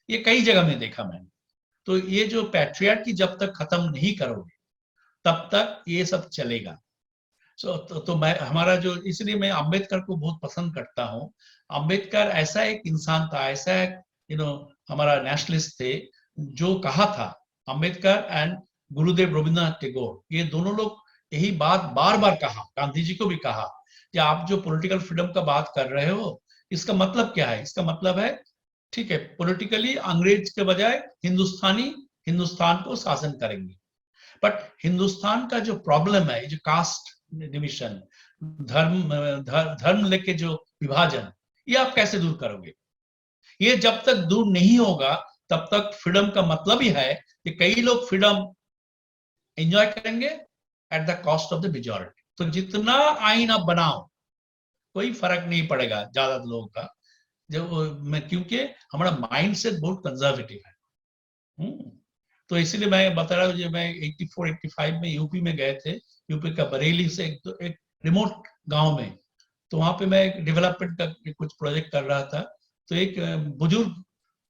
ये कई जगह में देखा मैंने। तो ये जो पैट्रियार्की जब तक खत्म नहीं करोगे तब तक ये सब चलेगा। तो मैं हमारा जो, इसलिए मैं अंबेडकर को बहुत पसंद करता हूँ। अंबेडकर ऐसा एक इंसान था, ऐसा एक हमारा नेशनलिस्ट थे, जो कहा था, अंबेडकर एंड गुरुदेव रविंद्रनाथ टैगोर, ये दोनों लोग यही बात बार बार कहा, गांधी जी को भी कहा कि आप जो पॉलिटिकल फ्रीडम का बात कर रहे हो, इसका मतलब क्या है? इसका मतलब है, ठीक है, पॉलिटिकली अंग्रेज के बजाय हिंदुस्तान को शासन करेंगे, बट हिंदुस्तान का जो प्रॉब्लम है, जो कास्ट डिविजन, धर्म लेके जो विभाजन, ये आप कैसे दूर करोगे? ये जब तक दूर नहीं होगा तब तक फ्रीडम का मतलब ही है कि कई लोग फ्रीडम एंजॉय करेंगे at the cost of the majority. तो जितना आइन आप बनाओ कोई फर्क नहीं पड़ेगा ज्यादा लोगों का, क्योंकि हमारा माइंडसेट बहुत कंजर्वेटिव है। तो इसीलिए मैं बता रहा हूँ, जब मैं 84-85 में यूपी में गए थे, यूपी का बरेली से एक रिमोट गांव में, तो वहां पे मैं एक डेवलपमेंट का कुछ प्रोजेक्ट कर रहा था। तो एक बुजुर्ग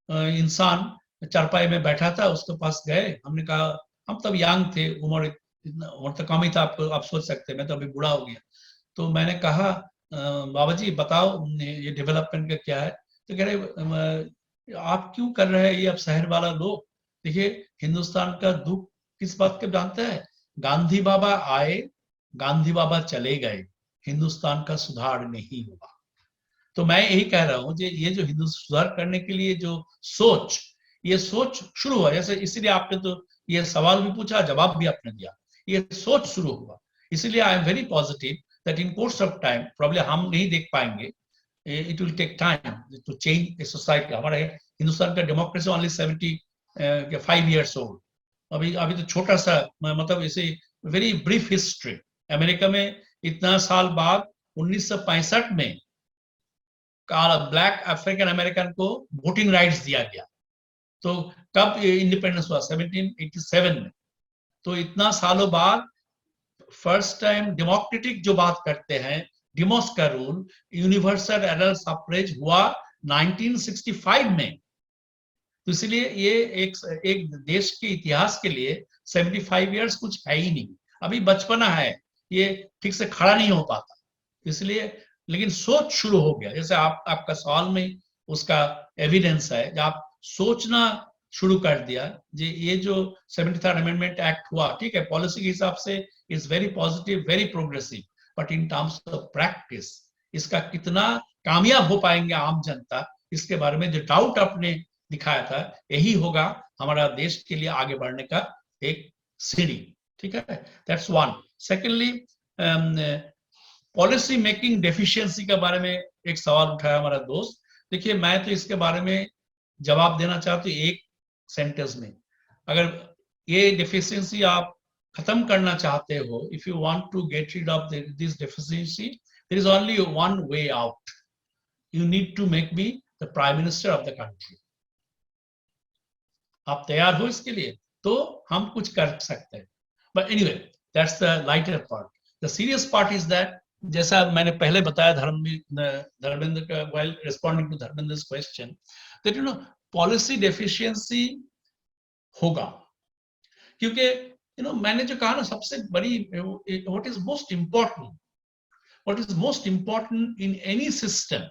इंसान चारपाई में बैठा था, उसके पास गए, हमने कहा, हम तब यंग थे, उम्र तो कम ही था, आप सोच सकते हैं, मैं तो अभी बूढ़ा हो गया। तो मैंने कहा, बाबा जी बताओ ये डेवलपमेंट का क्या है? तो कह रहे, आप क्यों कर रहे हैं ये, अब शहर वाला लोग। देखिए, हिंदुस्तान का दुख किस बात के जानते हैं? गांधी बाबा आए, गांधी बाबा चले गए, हिंदुस्तान का सुधार नहीं हुआ। तो मैं यही कह रहा हूँ, ये जो हिंदुस्तान सुधार करने के लिए जो ये सोच शुरू हुआ, जैसे इसीलिए आपने तो ये सवाल भी पूछा, जवाब भी आपने दिया, ये सोच शुरू हुआ। इसलिए I am very positive that in course of time, problem हम नहीं देख पाएंगे, it will take time to change a society. हमारा हिंदुस्तान का डेमोक्रेसी ओनली 75 years old, अभी तो छोटा सा, मतलब इसे वेरी ब्रीफ हिस्ट्री। अमेरिका में इतना साल बाद 1965 में ब्लैक अफ्रीकन अमेरिकन को वोटिंग राइट्स दिया गया। तो कब इंडिपेंडेंस हुआ? 1787 में। तो इतना सालों बाद फर्स्ट टाइम डेमोक्रेटिक जो बात करते हैं, डिमोस का रूल, यूनिवर्सल एडल्ट सफरेज हुआ 1965 में। तो इसलिए ये एक देश के इतिहास के लिए 75 इयर्स कुछ है ही नहीं, अभी बचपना है, ये ठीक से खड़ा नहीं हो पाता। इसलिए लेकिन सोच शुरू हो गया, जैसे आपका सवाल में उसका एविडेंस है, जब आप सोचना शुरू कर दिया। ये जो 73rd अमेंडमेंट एक्ट हुआ, ठीक है, पॉलिसी के हिसाब से is very positive, very progressive, but in terms of practice इसका कितना कामयाब हो पाएंगे आम जनता, इसके बारे में जो डाउट आपने दिखाया था, यही होगा हमारा देश के लिए आगे बढ़ने का एक सीढ़ी। ठीक है, that's one. Secondly, policy making deficiency के बारे में एक सवाल उठाया हमारा दोस्त। देखिए, मैं तो इसके बारे में जवाब देना चाहता हूँ एक सेंटेंस में। अगर ये डेफिशिएंसी आप खत्म करना चाहते हो, if you want to get rid of this deficiency, there is only one way out, you need to make me the prime minister of the country. आप तैयार हो इसके लिए तो हम कुछ कर सकते हैं। But anyway, that's the lighter part. The serious part is that, जैसा मैंने पहले बताया धर्मेंद्र का, while responding to Dharmendra's question, that you know policy deficiency होगा, क्योंकि मैंने जो कहा ना, सबसे बड़ी what is most important in any system,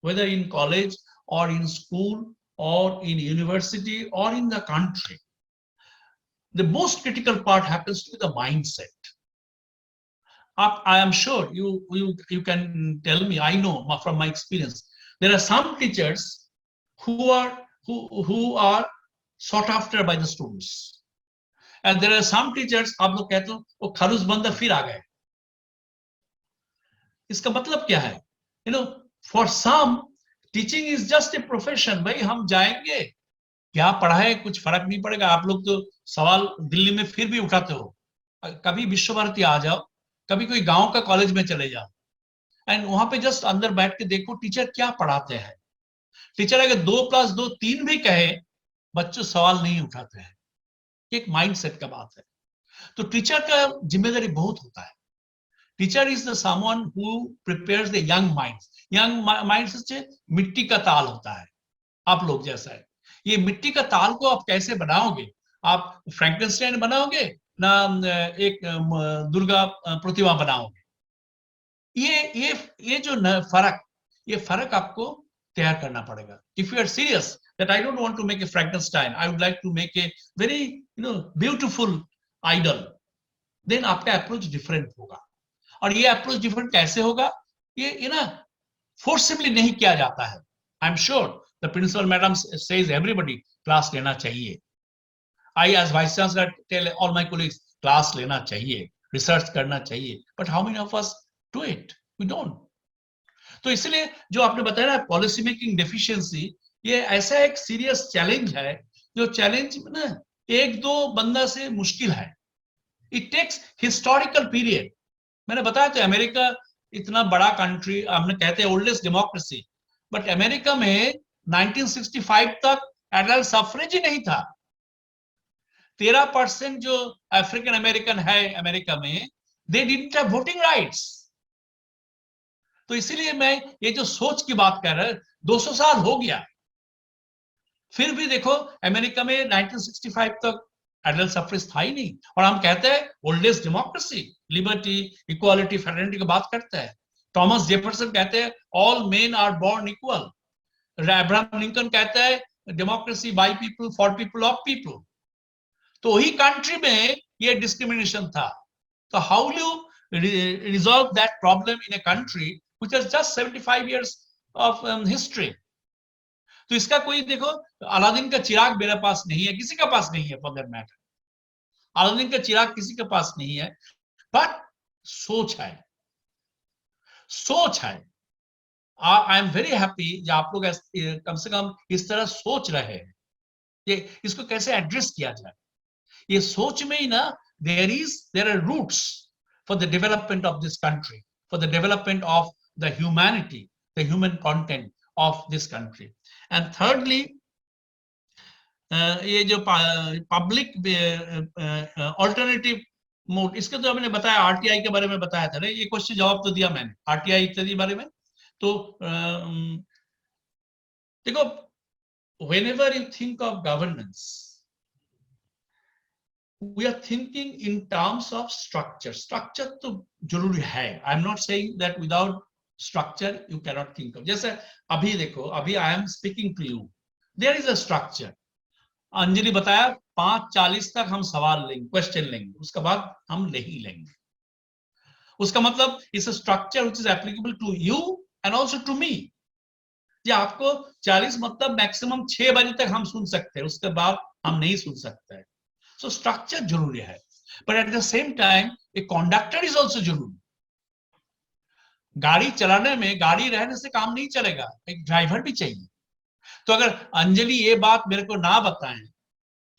whether in college or in school or in university or in the country, the most critical part happens to be the mindset. I am sure you can tell me, I know from my experience, there are some teachers who are sought after by the students, and there are some teachers, आप लोग कहते हो वो खरूस बंदर फिर आ गए। इसका मतलब क्या है? For some, teaching is just a profession। भाई हम जाएंगे, क्या पढ़ाए कुछ फर्क नहीं पड़ेगा। आप लोग तो सवाल दिल्ली में फिर भी उठाते हो, कभी विश्व भारती आ जाओ, कभी कोई गांव का कॉलेज में चले जाओ, एंड वहां पे जस्ट अंदर बैठ के देखो टीचर क्या पढ़ाते हैं। टीचर अगर 2+2 3 भी कहे, बच्चों सवाल नहीं उठाते हैं। एक माइंडसेट का बात है। तो टीचर का जिम्मेदारी बहुत होता है। Teacher is the someone who prepares the young minds. Young mind से मिट्टी का ताल होता है, आप लोग जैसा है। ये मिट्टी का ताल को आप कैसे बनाओगे? आप फ्रैंकेनस्टाइन बनाओगे ना एक दुर्गा प्रतिमा बनाओगे? ये जो फर्क आपको तैयार करना पड़ेगा। If you are serious that I don't want to make a Frankenstein, I would like to make a very beautiful idol, then आपका अप्रोच डिफरेंट होगा। और ये अप्रोच डिफरेंट कैसे होगा? ये फोर्सिबली नहीं किया जाता है। I am sure the principal madam says everybody class लेना चाहिए। I as vice chancellor tell all my colleagues class लेना चाहिए, रिसर्च करना चाहिए, but how many of us do it? We don't. तो इसलिए जो आपने बताया ना पॉलिसी मेकिंग डेफिशिएंसी, ये ऐसा एक सीरियस चैलेंज है, जो चैलेंज ना 1-2 बंदा से मुश्किल है। It takes historical period. मैंने बताया तो अमेरिका इतना बड़ा कंट्री, हमने कहते हैं ओल्डेस्ट डेमोक्रेसी, बट अमेरिका में 1965 तक एडल्ट सफरेज ही नहीं था। 13% जो अफ्रीकन अमेरिकन है अमेरिका में, they didn't have voting rights. तो इसीलिए मैं ये जो सोच की बात कर रहा हूं, 200 साल हो गया, फिर भी देखो अमेरिका में 1965 तक एडल्ट सफरेज था ही नहीं। और हम कहते हैं oldest democracy, liberty, equality, fraternity की बात करते हैं। थॉमस जेफरसन कहते हैं all men are born equal. Abraham Lincoln कहते हैं democracy by people, for people, of people. तो वही कंट्री में ये डिस्क्रिमिनेशन था। तो how you resolve that problem in a country which has just 75 years of history? तो इसका कोई देखो, अलादीन का चिराग मेरे पास नहीं है, किसी के पास नहीं है, फॉर दैट मैटर अलादीन का चिराग किसी के पास नहीं है, बट सोच है। आई एम वेरी हैप्पी जो आप लोग कम से कम इस तरह सोच रहे हैं, ये इसको कैसे एड्रेस किया जाए। ये सोच में ही ना there are roots for the development of this country, for the development of the humanity, the human content of this country. And thirdly, ये जो पब्लिक अल्टरनेटिव मोड, इसके तो हमने बताया, आरटीआई के बारे में बताया था ना, ये क्वेश्चन जवाब तो दिया मैंने आरटीआई इत्यादि बारे में। तो देखो whenever you think of governance, we are thinking in terms of structure. Structure तो जरूरी है. I'm not saying that without structure you cannot think of. जैसे अभी देखो, अभी I am speaking to you. There is a structure. Anjali बताया 5:40 तक हम सवाल लेंगे, क्वेश्चन लेंगे, उसके बाद हम नहीं लेंगे. उसका मतलब इस structure which is applicable to you and also to me. ये आपको 40 मतलब मैक्सिमम 6 बजे तक हम सुन सकते हैं, उसके बाद हम नहीं सुन सकते हैं. So structure जरूरी है, but at the same time a conductor is also जरूरी. गाड़ी चलाने में गाड़ी रहने से काम नहीं चलेगा, एक ड्राइवर भी चाहिए. तो अगर अंजलि ये बात मेरे को ना बताएं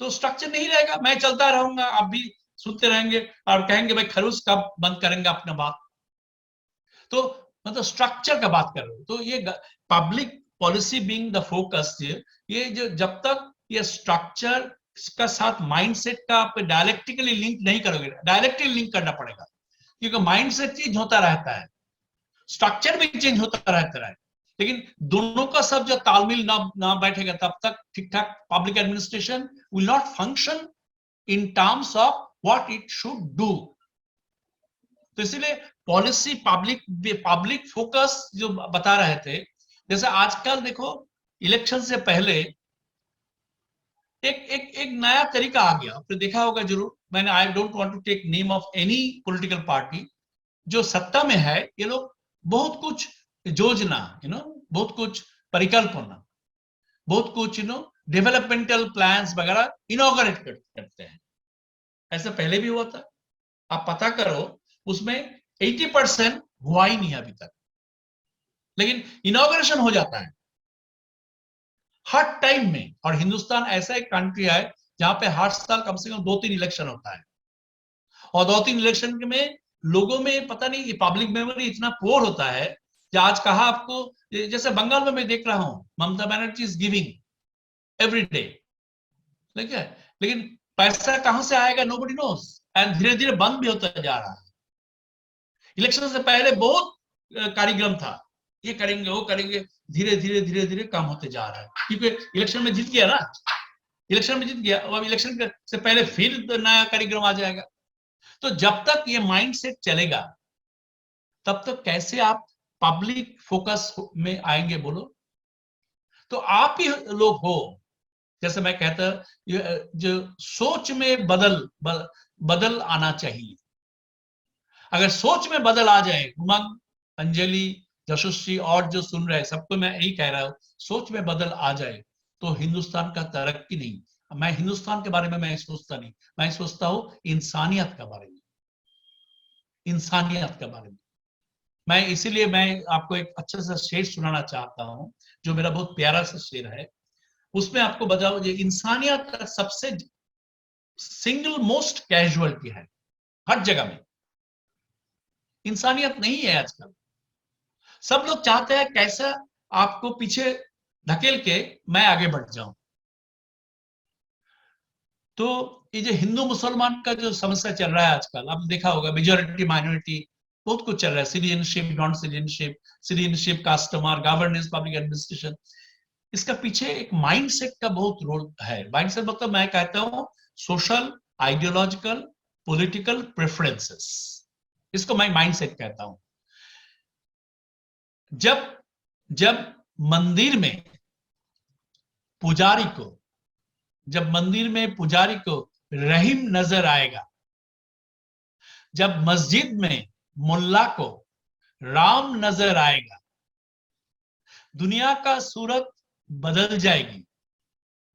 तो स्ट्रक्चर नहीं रहेगा. मैं चलता रहूंगा, आप भी सुनते रहेंगे और कहेंगे भाई खरूस कब बंद करेंगे अपना बात. तो मतलब स्ट्रक्चर का बात कर रहे हो. तो ये public policy being the focus, ये जो जब तक ये स्ट्रक्चर का साथ माइंडसेट का आप डायलेक्टिकली लिंक नहीं करोगे, डायरेक्टली लिंक करना पड़ेगा, क्योंकि माइंडसेट चेंज होता रहता है, स्ट्रक्चर भी चेंज होता रहता है. लेकिन दोनों का सब जब तालमेल ना बैठेगा तब तक ठीक ठाक public administration will not function in terms of what it should do. तो इसीलिए पॉलिसी पब्लिक फोकस जो बता रहे थे, जैसे आजकल देखो इलेक्शन से पहले एक नया तरीका आ गया, आपने देखा होगा जरूर. मैंने I don't want to take name of any political party, जो सत्ता में है ये लोग बहुत कुछ योजना, बहुत कुछ परिकल्पना, बहुत कुछ डेवलपमेंटल प्लान्स वगैरह इनॉग्रेट करते हैं. ऐसा पहले भी हुआ था, आप पता करो, उसमें 80% हुआ ही नहीं अभी तक, लेकिन इनॉग्रेशन हो जाता है हर टाइम में. और हिंदुस्तान ऐसा एक कंट्री है जहां पे हर साल कम से कम 2-3 इलेक्शन होता है, और 2-3 इलेक्शन में लोगों में पता नहीं पब्लिक मेमोरी इतना पुअर होता है कि आज कहा आपको, जैसे बंगाल में मैं देख रहा हूं Mamata Banerjee is giving every day, ठीक है, लेकिन पैसा कहां से आएगा नोबडी नोस, एंड धीरे धीरे बंद भी होता जा रहा है. इलेक्शन से पहले बहुत कार्यक्रम था, ये करेंगे वो करेंगे, धीरे धीरे धीरे धीरे कम होते जा रहा है, क्योंकि इलेक्शन में जीत गया ना, इलेक्शन में जीत गया, अब इलेक्शन से पहले फिर नया कार्यक्रम आ जाएगा. तो जब तक ये माइंडसेट चलेगा तब तक कैसे आप पब्लिक फोकस में आएंगे बोलो. तो आप ही लोग हो, जैसे मैं कहता जो सोच में बदल आना चाहिए. अगर सोच में बदल आ जाए, उमंग, अंजलि, यशस्वी और जो सुन रहे हैं सबको मैं यही कह रहा हूं, सोच में बदल आ जाए तो हिंदुस्तान का तरक्की नहीं. मैं हिंदुस्तान के बारे में मैं सोचता नहीं, मैं सोचता हूं इंसानियत के बारे में, इंसानियत के बारे में. मैं इसीलिए मैं आपको एक अच्छा सा शेर सुनाना चाहता हूं, जो मेरा बहुत प्यारा सा शेर है. उसमें आपको बताओ, ये इंसानियत का सबसे सिंगल मोस्ट कैजुअलिटी है हर जगह में. इंसानियत नहीं है आजकल. सब लोग चाहते हैं कैसा आपको पीछे धकेल के मैं आगे बढ़ जाऊं. तो ये जो हिंदू मुसलमान का जो समस्या चल रहा है आजकल, आपने देखा होगा, मेजोरिटी माइनॉरिटी बहुत कुछ चल रहा है, citizenship, non citizenship, customer, governance, public administration. इसका पीछे एक माइंडसेट का बहुत रोल है. माइंडसेट मतलब मैं कहता हूं सोशल, आइडियोलॉजिकल, पॉलिटिकल प्रेफरेंसेस, इसको मैं माइंडसेट कहता हूं. जब मंदिर में पुजारी को रहीम नजर आएगा, जब मस्जिद में मुल्ला को राम नजर आएगा, दुनिया का सूरत बदल जाएगी.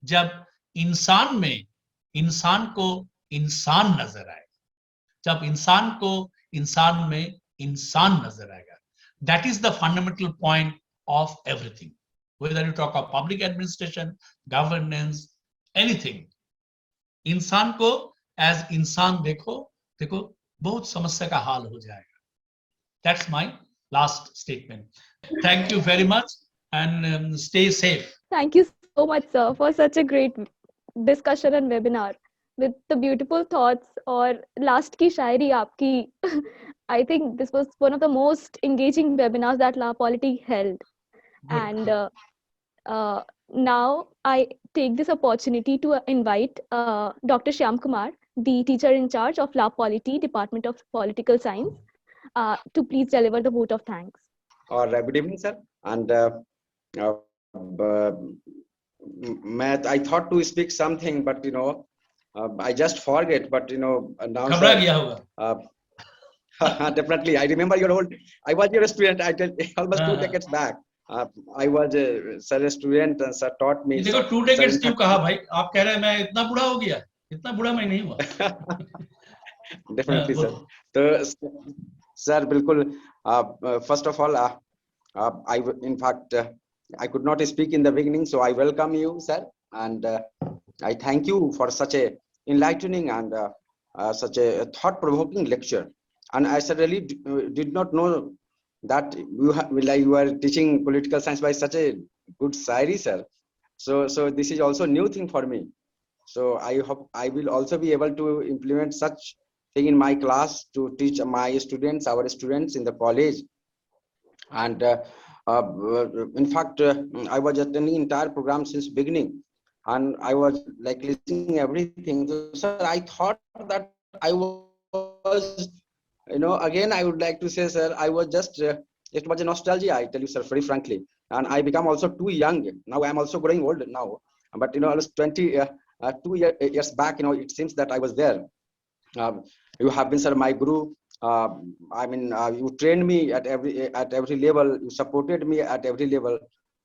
जब इंसान में इंसान को इंसान नजर आएगा, जब इंसान को इंसान में इंसान नजर आएगा. That is the fundamental point of everything. Whether you talk of public administration, governance, anything. इंसान को as इंसान देखो बहुत समस्या का हाल हो जाएगा. That's my last statement. Thank you very much and stay safe. Thank you so much, sir, for such a great discussion and webinar with the beautiful thoughts. और last की शायरी आपकी, I think this was one of the most engaging webinars that La Polity held. And Now I take this opportunity to invite Dr. Shyam Kumar, the teacher in charge of Law Polity, Department of Political Science, to please deliver the vote of thanks. Good evening, sir. And Matt, I thought to speak something, but I just forget. But now, घबरा गया होगा. definitely, I remember your old. I was your student. I tell almost 2 decades back. I was a sir student, and sir taught me. देखो 2 decades क्यों कहा भाई? आप कह रहे हैं मैं इतना बूढ़ा हो गया? इतना बूढ़ा मैं नहीं हुआ. Definitely, sir. So, sir, बिल्कुल. First of all, in fact, I could not speak in the beginning, so I welcome you, sir, and I thank you for such a enlightening and such a thought-provoking lecture. And I certainly did not know that you are teaching political science by such a good Sairi, sir. So this is also a new thing for me. So I hope I will also be able to implement such thing in my class to teach my students, our students in the college. And in fact, I was attending entire program since beginning, and I was like listening everything. So, sir, I thought that I was, again, I would like to say, sir, I was just, it was a nostalgia, I tell you, sir, very frankly. And I become also too young. Now I'm also growing old now. But, I was 22 years back, it seems that I was there. You have been, sir, my guru. You trained me at every level. You supported me at every level.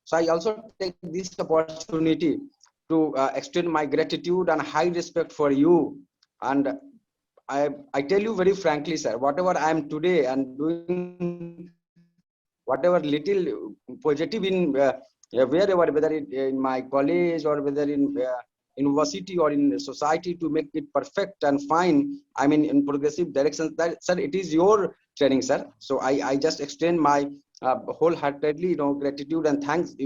So I also take this opportunity to extend my gratitude and high respect for you. And I tell you very frankly, sir, whatever I am today and doing whatever little positive in wherever, whether in my college or whether in university or in society, to make it perfect and fine, in progressive directions, that, sir, it is your training, sir. So I just extend my wholeheartedly gratitude and thanks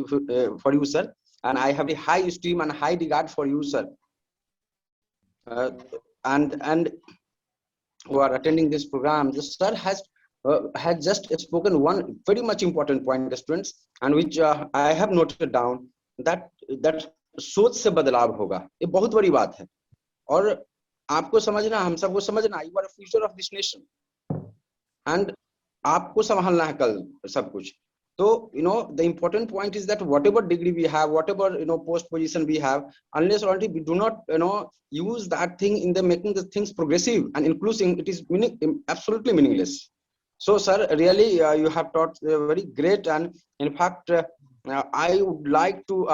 for you, sir. And I have a high esteem and high regard for you, sir. And who are attending this program, the sir has just spoken one very much important point, students, and which I have noted down, that सोच से बदलाव होगा. ये बहुत बड़ी बात है, और आपको समझना, हम सबको समझना, you are a future of this nation, and आपको संभालना है कल सब कुछ. So the important point is that whatever degree we have, whatever post position we have, unless or until we do not use that thing in the making the things progressive and inclusive, it is absolutely meaningless. So, sir, really you have taught very great, and in fact I would like to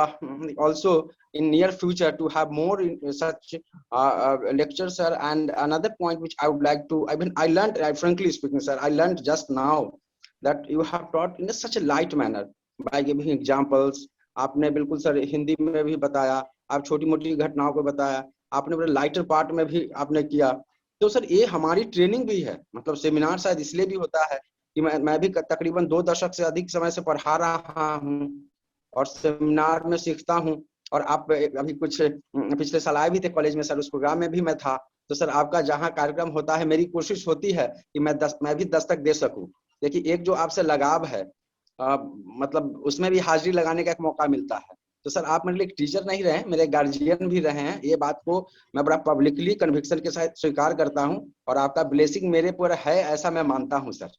also in near future to have more in such lectures, sir. And another point which I would like to, I learned, frankly speaking, sir, I learned just now that you have taught in such a light manner by giving examples. आपने बिल्कुल sir Hindi में भी बताया, आप छोटी मोटी घटनाओं को बताया, आपने बड़े लाइटर पार्ट में भी आपने किया. तो सर ये हमारी ट्रेनिंग भी है, मतलब सेमिनार शायद इसलिए भी होता है कि मैं भी तकरीबन 2 दशक से अधिक समय से पढ़ा रहा हूँ और सेमिनार में सीखता हूँ. और आप अभी कुछ पिछले साल आए भी थे कॉलेज में, सर, उस प्रोग्राम में भी मैं था. तो सर आपका जहाँ कार्यक्रम होता है, मेरी कोशिश होती है कि मैं भी दस्तक दे सकूं. देखिए, एक जो आपसे लगाव है, मतलब उसमें भी हाजिरी लगाने का एक मौका मिलता है. तो सर आप मेरे लिए टीचर नहीं रहे, मेरे गार्जियन भी रहे हैं. ये बात को मैं बड़ा पब्लिकली कन्विक्शन के साथ स्वीकार करता हूं, और आपका ब्लेसिंग मेरे पर है, ऐसा मैं मानता हूं, सर.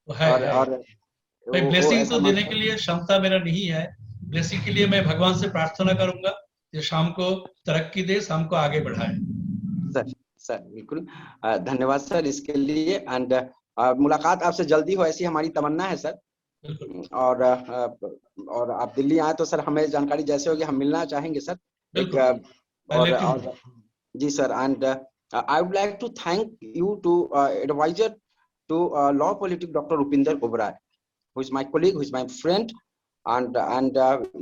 और ब्लेसिंग तो देने के लिए क्षमता मेरा नहीं है. ब्लेसिंग के लिए मैं भगवान से प्रार्थना करूंगा कि शाम को तरक्की दे, शाम को आगे बढ़ाए. सर बिल्कुल धन्यवाद सर इसके लिए. एंड मुलाकात आपसे जल्दी हो, ऐसी हमारी तमन्ना है, सर. और आप दिल्ली आए तो सर हमें जानकारी जैसे होगी हम मिलना चाहेंगे, सर. और जी sir. And I would like to thank you to advisor to law politic Dr. Rupinder Oberoi, who is my colleague, who is my friend, and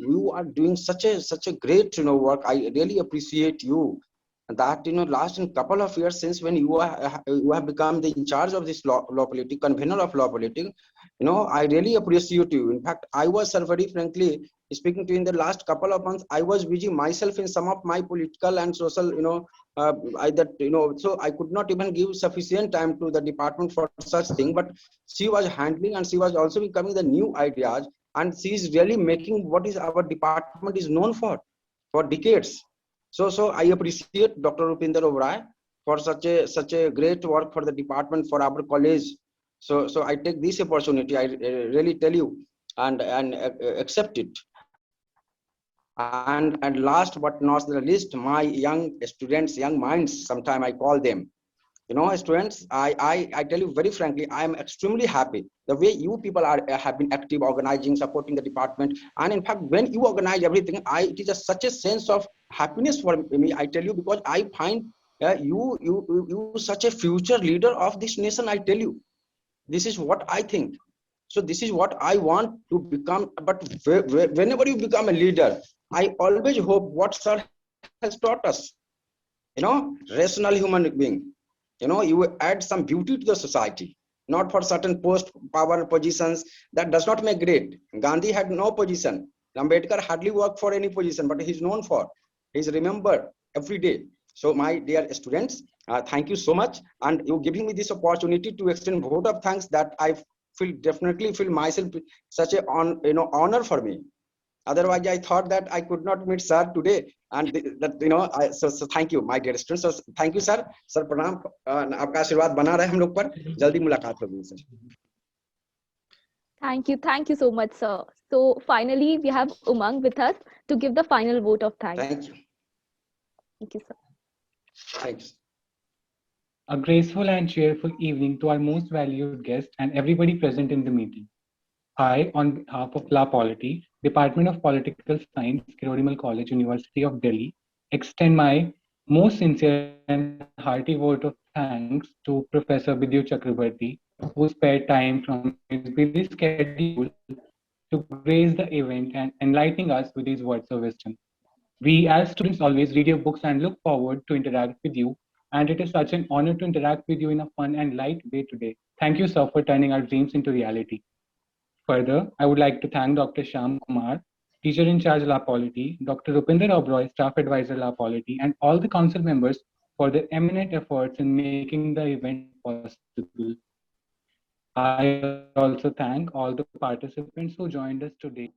you are doing such a great work. I really appreciate you. That last in couple of years since when you have become the in charge of this law politic, convener of law politic, I really appreciate you. In fact, I was, sir, very frankly speaking to you, in the last couple of months I was busy myself in some of my political and social so I could not even give sufficient time to the department for such thing. But she was handling, and she was also becoming the new ideas. and she is really making what is our department is known for decades. So I appreciate Dr. Rupinder Oberoi for such a great work for the department, for our college. So I take this opportunity, I really tell you, and accept it. And last but not the least, my young students, young minds, sometime I call them. Students, I tell you very frankly, I am extremely happy the way you people have been active, organizing, supporting the department. And in fact, when you organize everything, it is such a sense of happiness for me, I tell you, because I find you such a future leader of this nation, I tell you. This is what I think. So this is what I want to become. But whenever you become a leader, I always hope what sir has taught us, rational human being. You add some beauty to the society, not for certain post power positions. That does not make great. Gandhi had no position. Ambedkar hardly worked for any position, but he's known for. He's remembered every day. So my dear students, thank you so much. And you giving me this opportunity to extend vote of thanks that I definitely feel myself such a honor for me. Otherwise, I thought that I could not meet sir today, and that so thank you, my dear students. So thank you, sir. Sir, pranam. आपका आशीर्वाद बना रहे हम लोग पर. जल्दी मुलाकात होगी sir. Thank you so much, sir. So finally, we have Umang with us to give the final vote of thanks. Thank you. Thank you, sir. Thanks. A graceful and cheerful evening to our most valued guest and everybody present in the meeting. I, on behalf of La Polity, Department of Political Science, Kirodimal College, University of Delhi, extend my most sincere and hearty vote of thanks to Professor Bidyu Chakrabarty, who spared time from his busy schedule to grace the event and enlightening us with his words of wisdom. We as students always read your books and look forward to interact with you, and it is such an honor to interact with you in a fun and light way today. Thank you, sir, for turning our dreams into reality. Further, I would like to thank Dr. Shyam Kumar, teacher in charge La Polity, Dr. Rupinder Oberoi, staff advisor La Polity, and all the council members for their eminent efforts in making the event possible. I also thank all the participants who joined us today.